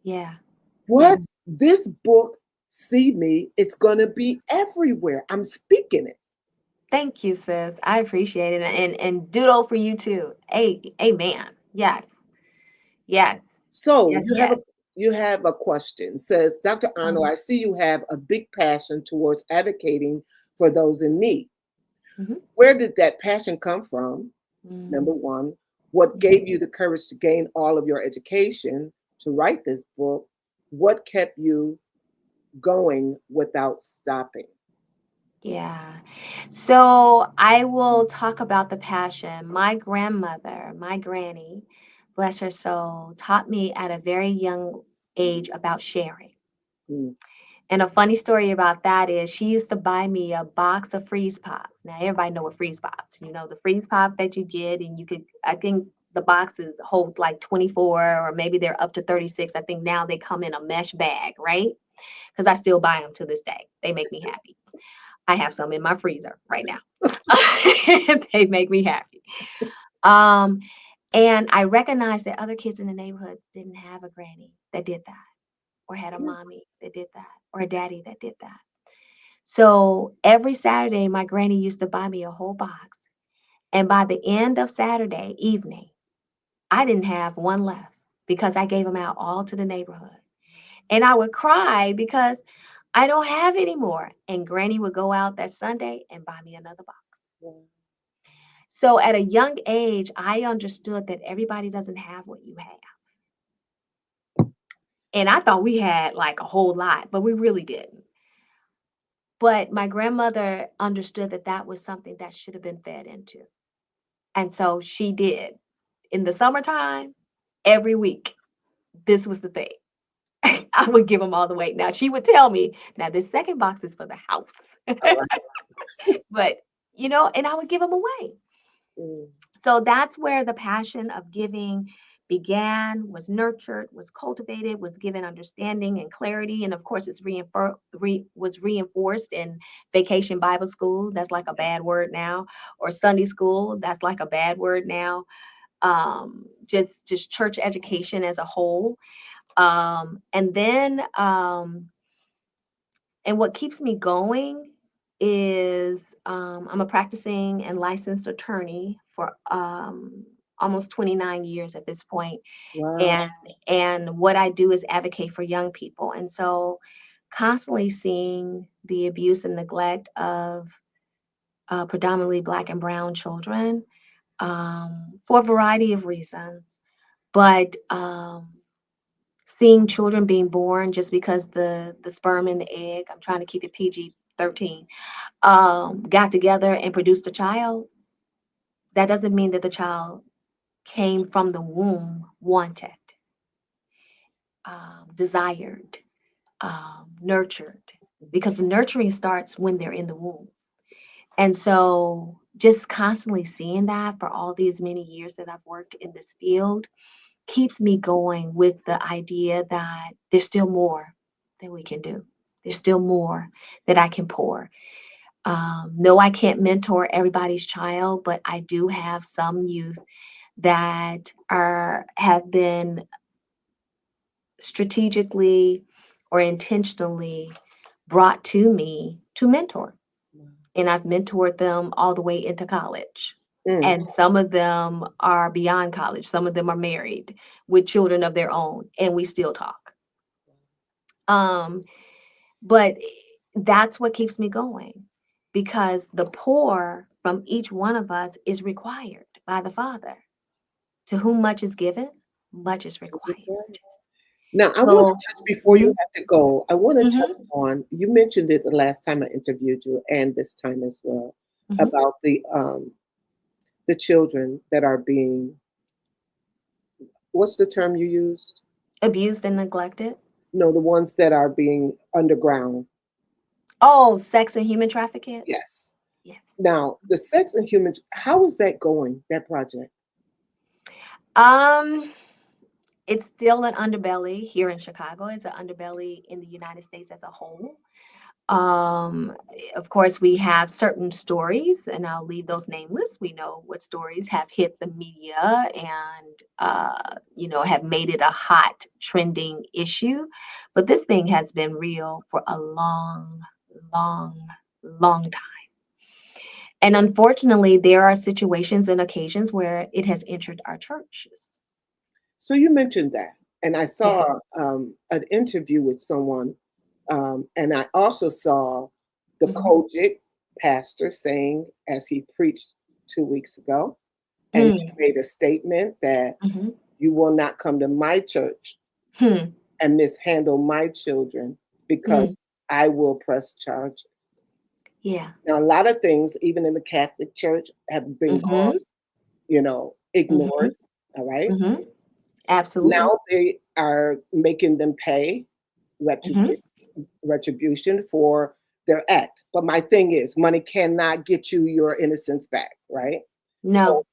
Yeah. Yeah. What? This book, See Me, it's going to be everywhere. I'm speaking it. Thank you, sis. I appreciate it. And doodle for you too. Amen. Yes. Yes. So Yes. Yes. you have a question. Says Dr. Arnold, Um, I see you have a big passion towards advocating for those in need. mhm. Where did that passion come from? Number Mm, one, what mhm. gave you the courage to gain all of your education to write this book? What kept you going without stopping? Yeah. So I will talk about the passion. My grandmother, my granny, bless her soul, taught me at a very young age about sharing. Mm, And a funny story about that is she used to buy me a box of freeze pops. Now everybody know what freeze pops. The freeze pops that you get, and I think the boxes hold like 24 or maybe they're up to 36. I think now they come in a mesh bag, right? Because I still buy them to this day. They make me happy. I have some in my freezer right now. They make me happy. Um, and I recognized that other kids in the neighborhood didn't have a granny that did that, or had a Yeah. mommy that did that, or a daddy that did that. So every Saturday, my granny used to buy me a whole box. And by the end of Saturday evening, I didn't have one left because I gave them out all to the neighborhood. And I would cry because I don't have any more. And granny would go out that Sunday and buy me another box. Yeah. So at a young age, I understood that everybody doesn't have what you have. And I thought we had like a whole lot, but we really didn't. But my grandmother understood that that was something that should have been fed into. And so she did. In the summertime, every week, this was the thing. I would give them all the way. Now she would tell me, now this second box is for the house. All right. But, and I would give them away. Mm. So that's where the passion of giving began, was nurtured, was cultivated, was given understanding and clarity. And of course, it's was reinforced in vacation Bible school. That's like a bad word now. Or Sunday school. That's like a bad word now. Just church education as a whole. And then, and what keeps me going is I'm a practicing and licensed attorney for almost 29 years at this point. Wow. And what I do is advocate for young people. And so constantly seeing the abuse and neglect of predominantly Black and brown children for a variety of reasons. But seeing children being born just because the sperm and the egg, I'm trying to keep it PG-13, got together and produced a child, that doesn't mean that the child came from the womb wanted, desired, nurtured, because the nurturing starts when they're in the womb. And so just constantly seeing that for all these many years that I've worked in this field keeps me going with the idea that there's still more that we can do. There's still more that I can pour. No, I can't mentor everybody's child, but I do have some youth that have been strategically or intentionally brought to me to mentor. And I've mentored them all the way into college. Mm. And some of them are beyond college. Some of them are married with children of their own, and we still talk. But that's what keeps me going, because the pour from each one of us is required by the Father. To whom much is given, much is That's okay. required. Now, I want So, to touch before you have to go. I want to touch mhm, on, you mentioned it the last time I interviewed you and this time as well, mhm. about the children that are being, what's the term you used? Abused and neglected. No, the ones that are being underground. Oh, sex and human trafficking. Yes. Yes. Now, the sex and humans, how is that going, that project? Um, it's still an underbelly here in Chicago. It's an underbelly in the United States as a whole. Um, of course, we have certain stories, and I'll leave those nameless. We know what stories have hit the media and, have made it a hot trending issue. But this thing has been real for a long, long, long time. And unfortunately, there are situations and occasions where it has entered our churches. So you mentioned that, and I Yeah. saw an interview with someone, and I also saw the Hmm. Kojic pastor saying, as he preached 2 weeks ago, and he Mm. made a statement that Hmm. you will not come to my church Hmm. and mishandle my children Mm. because I will press charges. Yeah. Now, a lot of things, even in the Catholic Church, have been Hmm. gone, Hmm. ignored. All right. Hmm. Absolutely. Now they are making them pay Hmm. retribution for their act. But my thing is, money cannot get you your innocence back, right? So No.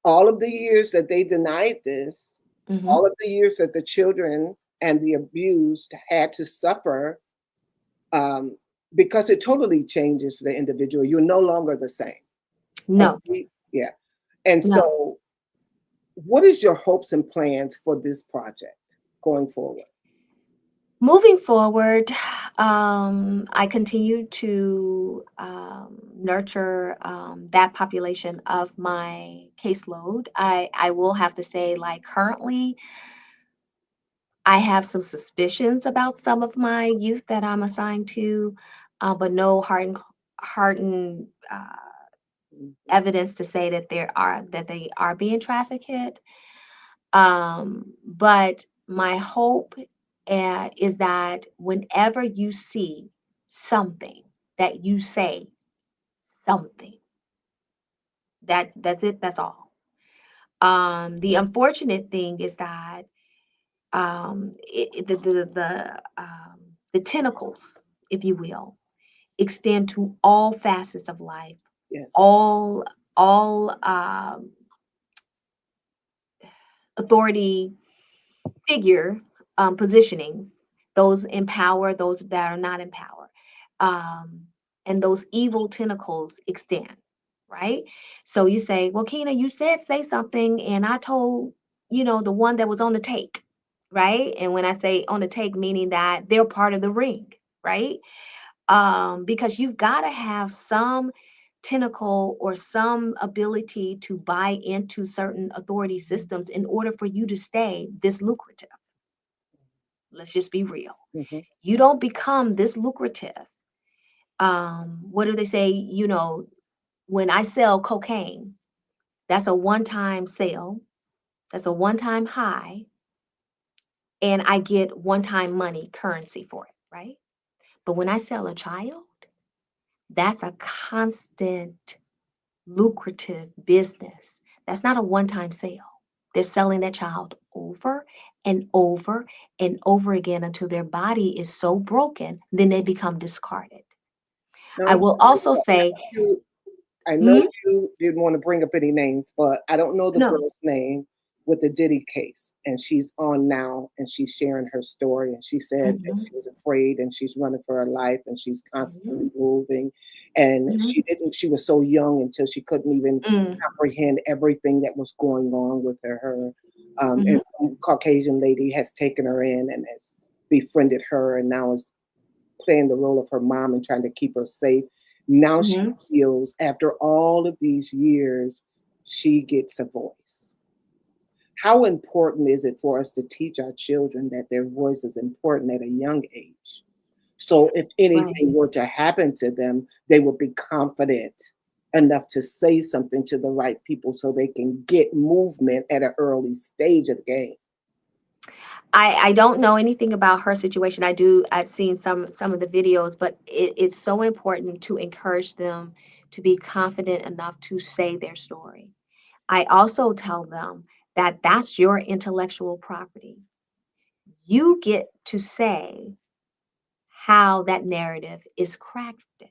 all of the years that they denied this, Hmm. all of the years that the children and the abused had to suffer, um, because it totally changes the individual. You're no longer the same. No, Yeah. And no. so what is your hopes and plans for this project going forward? Moving forward, I continue to nurture that population of my caseload. I will have to say, like, currently, I have some suspicions about some of my youth that I'm assigned to, but no hardened Mhm. evidence to say that they are being trafficked. But my hope is that whenever you see something, that you say something. That's it. That's all. The unfortunate thing is that the tentacles, if you will, extend to all facets of life, Yes. all authority figure positionings, those in power, those that are not in power, um, and those evil tentacles extend, right? So you say, well, Kina, you said say something, and I told, the one that was on the take, right? And when I say on the take, meaning that they're part of the ring, right? Because you've got to have some tentacle or some ability to buy into certain authority systems in order for you to stay this lucrative. Let's just be real. Hmm. You don't become this lucrative. What do they say? When I sell cocaine, that's a one-time sale, that's a one-time high, and I get one-time money currency for it, right? But when I sell a child, that's a constant lucrative business. That's not a one-time sale. They're selling that child over and over and over again until their body is so broken, then they become discarded. Now, I I'm will sorry, also but say, I know hmm, you didn't want to bring up any names, but I don't know the no, girl's name with the Diddy case. And she's on now and she's sharing her story. And she said that hmm, she was afraid and she's running for her life and she's hmm, constantly moving. And hmm, she was so young until she couldn't even mm, comprehend everything that was going on with her. And hmm, some Caucasian lady has taken her in and has befriended her and now is playing the role of her mom and trying to keep her safe. Now she hmm. feels after all of these years, she gets a voice. How important is it for us to teach our children that their voice is important at a young age? So if Right. anything were to happen to them, they would be confident enough to say something to the right people so they can get movement at an early stage of the game. I don't know anything about her situation. I've seen some of the videos, but it's so important to encourage them to be confident enough to say their story. I also tell them that that's your intellectual property. You get to say how that narrative is crafted.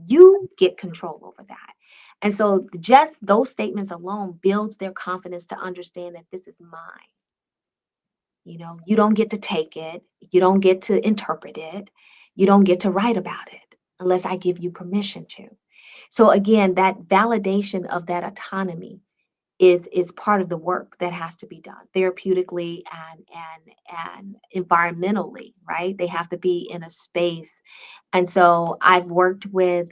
You get control over that. And so just those statements alone builds their confidence to understand that this is mine. You don't get to take it, you don't get to interpret it, you don't get to write about it unless I give you permission to. So again, that validation of that autonomy is part of the work that has to be done therapeutically and environmentally, right? They have to be in a space. And so I've worked with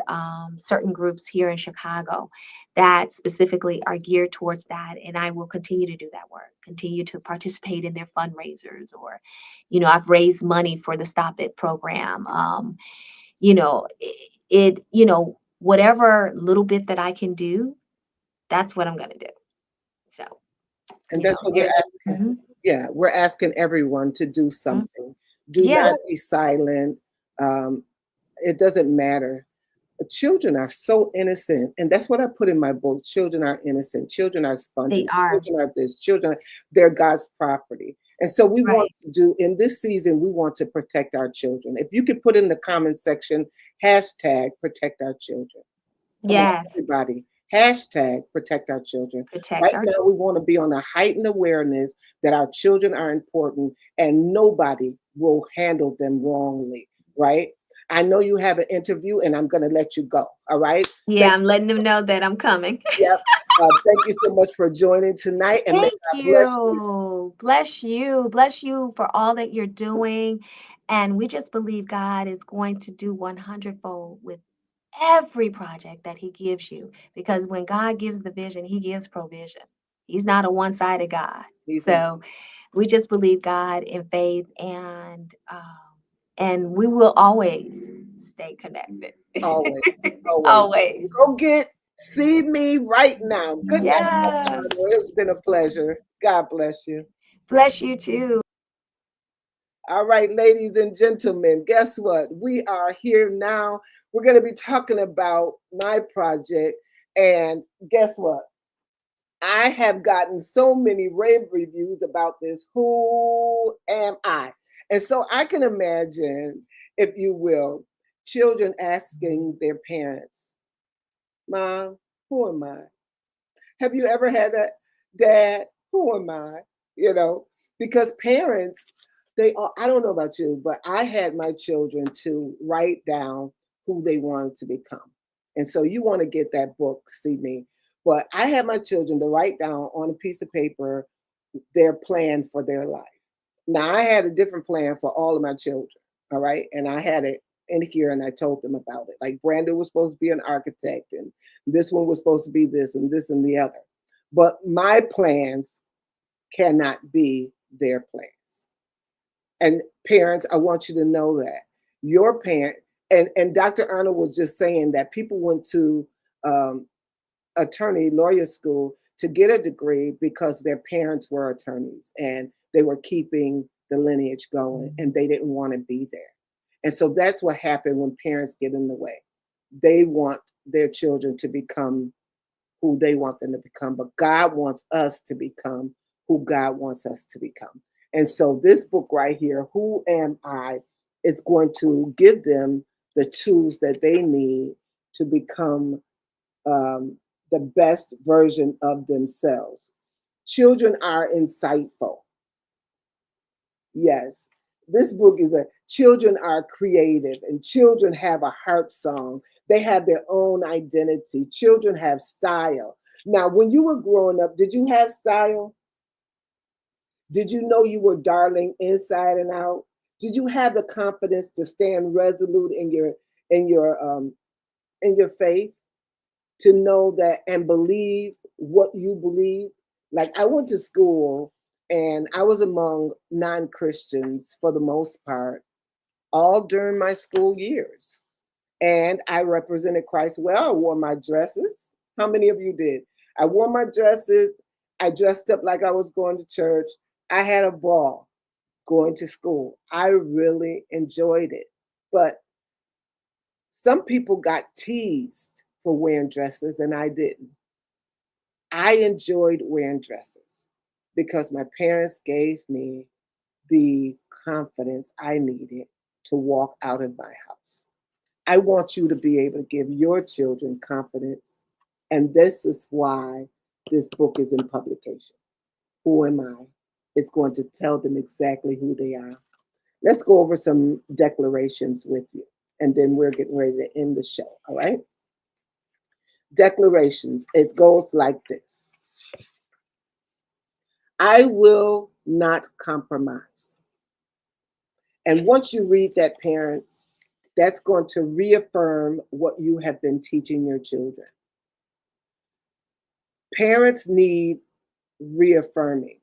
certain groups here in Chicago that specifically are geared towards that, and I will continue to do that work, continue to participate in their fundraisers, or I've raised money for the Stop It program. Whatever little bit that I can do, that's what I'm going to do. So, And that's what we're there. asking. Mhm, Yeah, we're asking everyone to do mhm. something. Do Yeah, not be silent. Um, it doesn't matter. Children are so innocent, and that's what I put in my book. Children are innocent. Children are they sponges. are. Children are this. Children, they're God's property. And so we want Right. to do in this season. We want to protect our children. If you could put in the comment section hashtag protect our children. Come on, Yes. everybody. Hashtag protect our children. Protect Right our now, we want to be on a heightened awareness that our children are important and nobody will handle them wrongly. Right. I know you have an interview, and I'm going to let you go. All right. Yeah, Thank I'm letting them know that I'm coming. Yep. Thank you so much for joining tonight, and may Thank God bless you. you. Bless you. Bless you for all that you're doing. And we just believe God is going to do 100-fold with every project that He gives you. Because when God gives the vision, He gives provision. He's not a one-sided God. He's not So we just believe God in faith, and we will always stay connected. always, always. Always. Go get see me right now. Good night, Dr. Yes. Arnold. It's been a pleasure. God bless you. Bless you too. All right, ladies and gentlemen, guess what? We are here now. We're going to be talking about my project. And guess what? I have gotten so many rave reviews about this. Who am I? And so I can imagine, if you will, children asking their parents, Mom, who am I? Have you ever had that? Dad, who am I? You know, because parents, they are, I don't know about you, but I had my children to write down who they wanted to become. And so you want to get that book, See Me. But I had my children to write down on a piece of paper their plan for their life. Now, I had a different plan for all of my children, all right? And I had it in here and I told them about it. Like Brandon was supposed to be an architect, and this one was supposed to be this and this and the other. But my plans cannot be their plans. And parents, I want you to know that your parent, and Dr. Arnold was just saying that people went to um, lawyer school to get a degree because their parents were attorneys and they were keeping the lineage going and they didn't want to be there. And so that's what happened when parents get in the way. They want their children to become who they want them to become, but God wants us to become who God wants us to become. And so this book right here, Who Am I, is going to give them the tools that they need to become um, the best version of themselves. Children are insightful. Yes. This book is a children are creative and children have a heart song. They have their own identity. Children have style. Now, when you were growing up, did you have style? Did you know you were darling inside and out? Did you have the confidence to stand resolute in your in your faith? To know that and believe what you believe. Like I went to school and I was among non-Christians for the most part, all during my school years. And I represented Christ well. I wore my dresses. How many of you did? I wore my dresses. I dressed up like I was going to church. I had a ball going to school. I really enjoyed it. But some people got teased for wearing dresses and I didn't. I enjoyed wearing dresses because my parents gave me the confidence I needed to walk out of my house. I want you to be able to give your children confidence. And this is why this book is in publication. Who am I? It's going to tell them exactly who they are. Let's go over some declarations with you, and then we're getting ready to end the show. All right? Declarations. It goes like this: I will not compromise. And once you read that, parents, that's going to reaffirm what you have been teaching your children. Parents need reaffirming.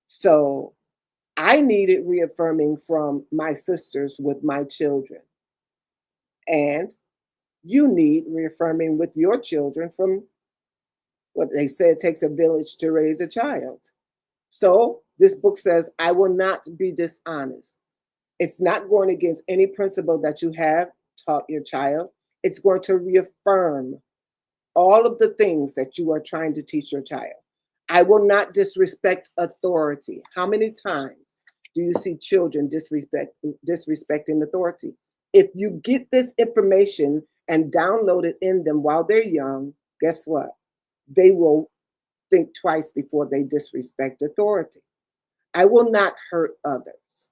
So I needed reaffirming from my sisters with my children. And you need reaffirming with your children from what they say it takes a village to raise a child. So this book says, I will not be dishonest. It's not going against any principle that you have taught your child. It's going to reaffirm all of the things that you are trying to teach your child. I will not disrespect authority. How many times do you see children disrespecting authority? If you get this information and download it in them while they're young, guess what? They will think twice before they disrespect authority. I will not hurt others.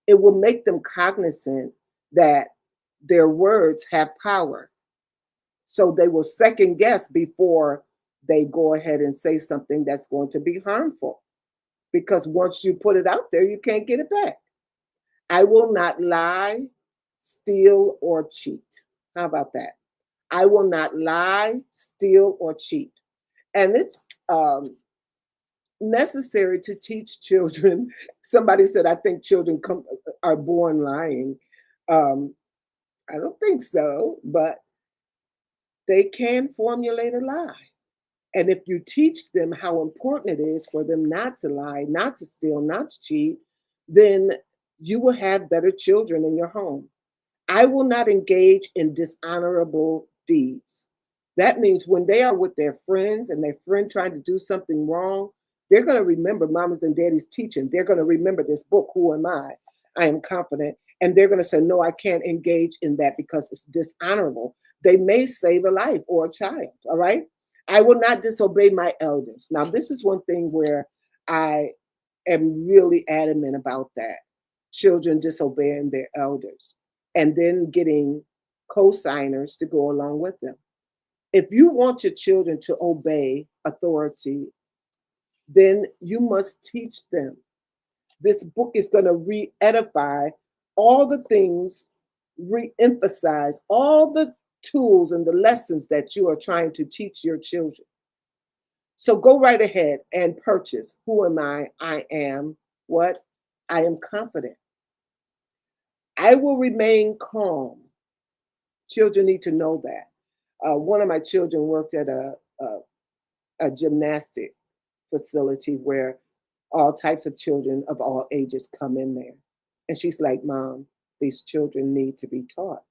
It will make them cognizant that their words have power. So they will second guess before they go ahead and say something that's going to be harmful. Because once you put it out there, you can't get it back. I will not lie, steal, or cheat. How about that? I will not lie, steal, or cheat. And it's necessary to teach children. Somebody said, I think children are born lying. Um, I don't think so, but they can formulate a lie. And if you teach them how important it is for them not to lie, not to steal, not to cheat, then you will have better children in your home. I will not engage in dishonorable deeds. That means when they are with their friends and their friend trying to do something wrong, they're going to remember mama's and daddy's teaching. They're going to remember this book, Who Am I? I am confident. And they're going to say, no, I can't engage in that because it's dishonorable. They may save a life or a child. All right. I will not disobey my elders. Now, this is one thing where I am really adamant about that. Children disobeying their elders and then getting co-signers to go along with them. If you want your children to obey authority, then you must teach them. This book is going to re-edify all the things, re-emphasize all the tools and the lessons that you are trying to teach your children. So go right ahead and purchase Who Am I? I am what? I am confident. I will remain calm. Children need to know that. One of my children worked at a gymnastic facility where all types of children of all ages come in there. And she's like, Mom, these children need to be taught.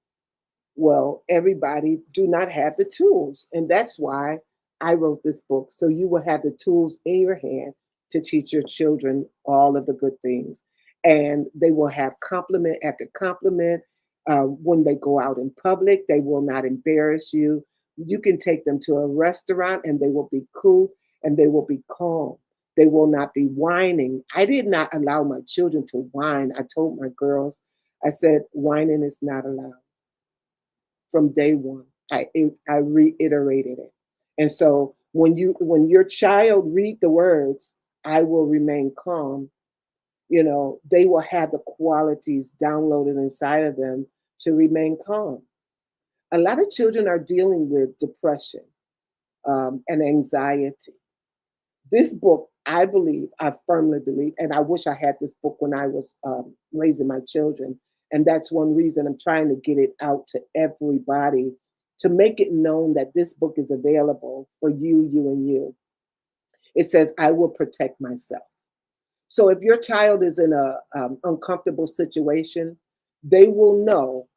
Well, everybody do not have the tools. And that's why I wrote this book. So you will have the tools in your hand to teach your children all of the good things. And they will have compliment after compliment. When they go out in public, they will not embarrass you. You can take them to a restaurant and they will be cool and they will be calm. They will not be whining. I did not allow my children to whine. I told my girls, I said, whining is not allowed from day one. I reiterated it. And so when your child read the words, I will remain calm, they will have the qualities downloaded inside of them to remain calm. A lot of children are dealing with depression and anxiety. This book, I firmly believe, and I wish I had this book when I was raising my children. And that's one reason I'm trying to get it out to everybody to make it known that this book is available for you, you, and you. It says, I will protect myself. So if your child is in a uncomfortable situation, they will know.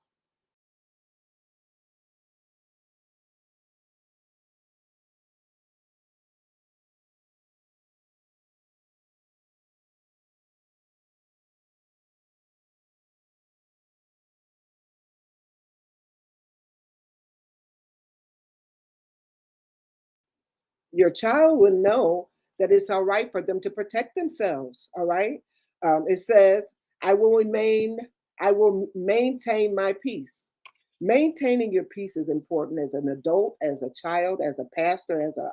Your child will know that it's all right for them to protect themselves. All right. It says, I will maintain my peace. Maintaining your peace is important as an adult, as a child, as a pastor, as a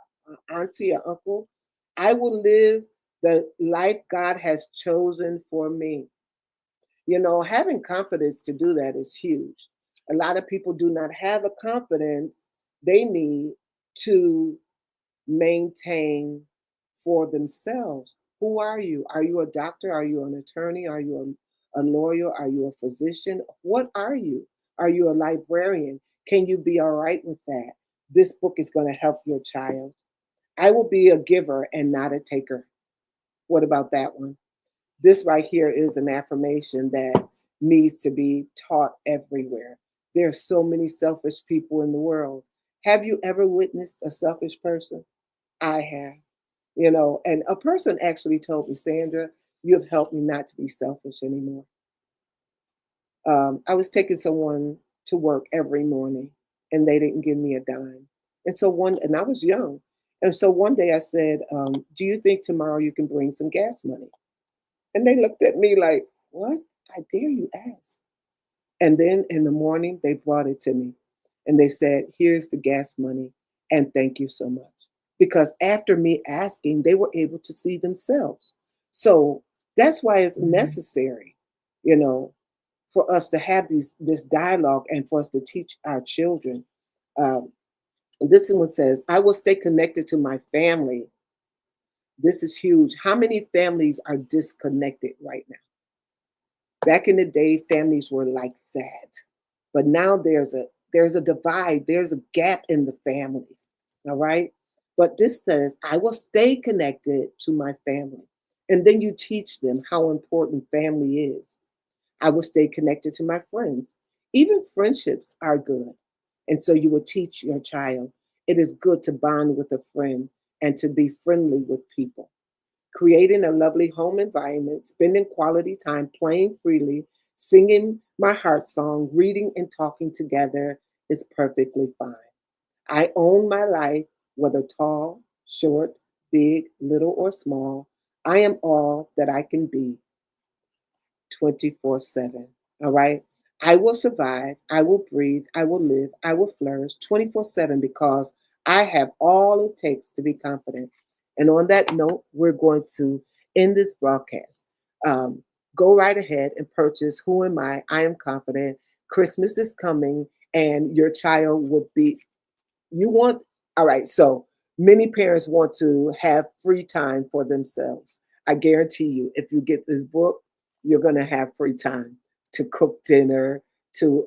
auntie or uncle. I will live the life God has chosen for me. Having confidence to do that is huge. A lot of people do not have the confidence they need to maintain for themselves. Who are you? Are you a doctor? Are you an attorney? Are you a lawyer? Are you a physician? What are you? Are you a librarian? Can you be all right with that? This book is going to help your child. I will be a giver and not a taker. What about that one? This right here is an affirmation that needs to be taught everywhere. There are so many selfish people in the world. Have you ever witnessed a selfish person? I have, and a person actually told me, Sandra, you have helped me not to be selfish anymore. I was taking someone to work every morning and they didn't give me a dime. And I was young. And so one day I said, do you think tomorrow you can bring some gas money? And they looked at me like, what? I dare you ask. And then in the morning, they brought it to me and they said, here's the gas money and thank you so much. Because after me asking, they were able to see themselves. So that's why it's necessary, you know, for us to have this dialogue and for us to teach our children. Um, this one says, I will stay connected to my family. This is huge. How many families are disconnected right now? Back in the day, families were like that. But now there's a divide, there's a gap in the family. All right. But this says, I will stay connected to my family. And then you teach them how important family is. I will stay connected to my friends. Even friendships are good. And so you will teach your child it is good to bond with a friend and to be friendly with people. Creating a lovely home environment, spending quality time playing freely, singing my heart song, reading and talking together is perfectly fine. I own my life, whether tall, short, big, little, or small. I am all that I can be 24/7. All right. I will survive. I will breathe. I will live. I will flourish 24/7 because I have all it takes to be confident. And on that note, we're going to end this broadcast. Um, Go right ahead and purchase Who Am I? I Am Confident. Christmas is coming, and your child would be you want, all right, so many parents want to have free time for themselves. I guarantee you, if you get this book, you're going to have free time to cook dinner, to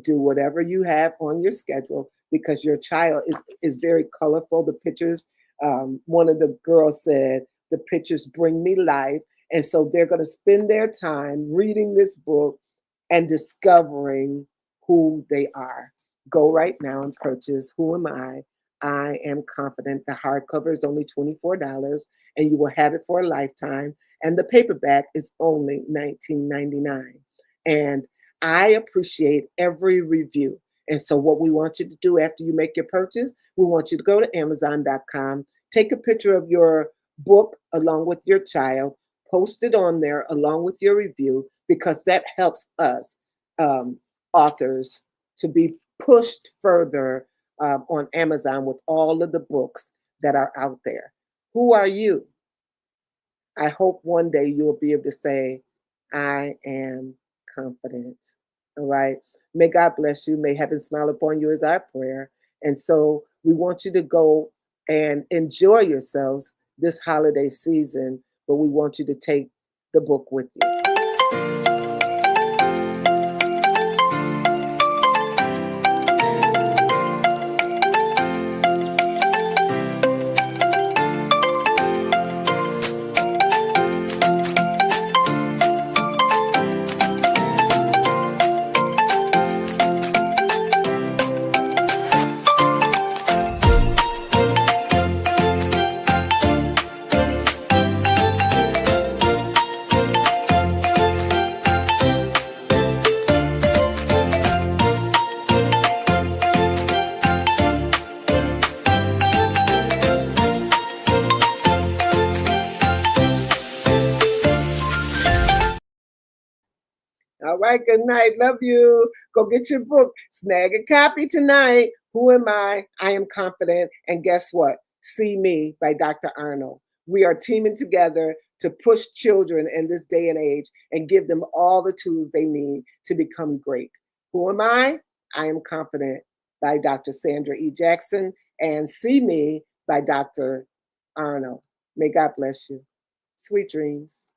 do whatever you have on your schedule because your child is very colorful. The pictures, one of the girls said, the pictures bring me life. And so they're going to spend their time reading this book and discovering who they are. Go right now and purchase Who Am I? I Am Confident. The hardcover is only $24 and you will have it for a lifetime. And the paperback is only $19.99. And I appreciate every review. And so, what we want you to do after you make your purchase, we want you to go to Amazon.com, take a picture of your book along with your child, post it on there along with your review, because that helps us, um, authors, to be pushed further on Amazon with all of the books that are out there. Who are you? I hope one day you'll be able to say, I am confident. All right. May God bless you. May heaven smile upon you is our prayer. And so we want you to go and enjoy yourselves this holiday season, but we want you to take the book with you. All right, good night. Love you. Go get your book. Snag a copy tonight. Who Am I? I Am Confident. And guess what? See Me by Dr. Arnold. We are teaming together to push children in this day and age and give them all the tools they need to become great. Who Am I? I Am Confident by Dr. Sandra E. Jackson. And See Me by Dr. Arnold. May God bless you. Sweet dreams.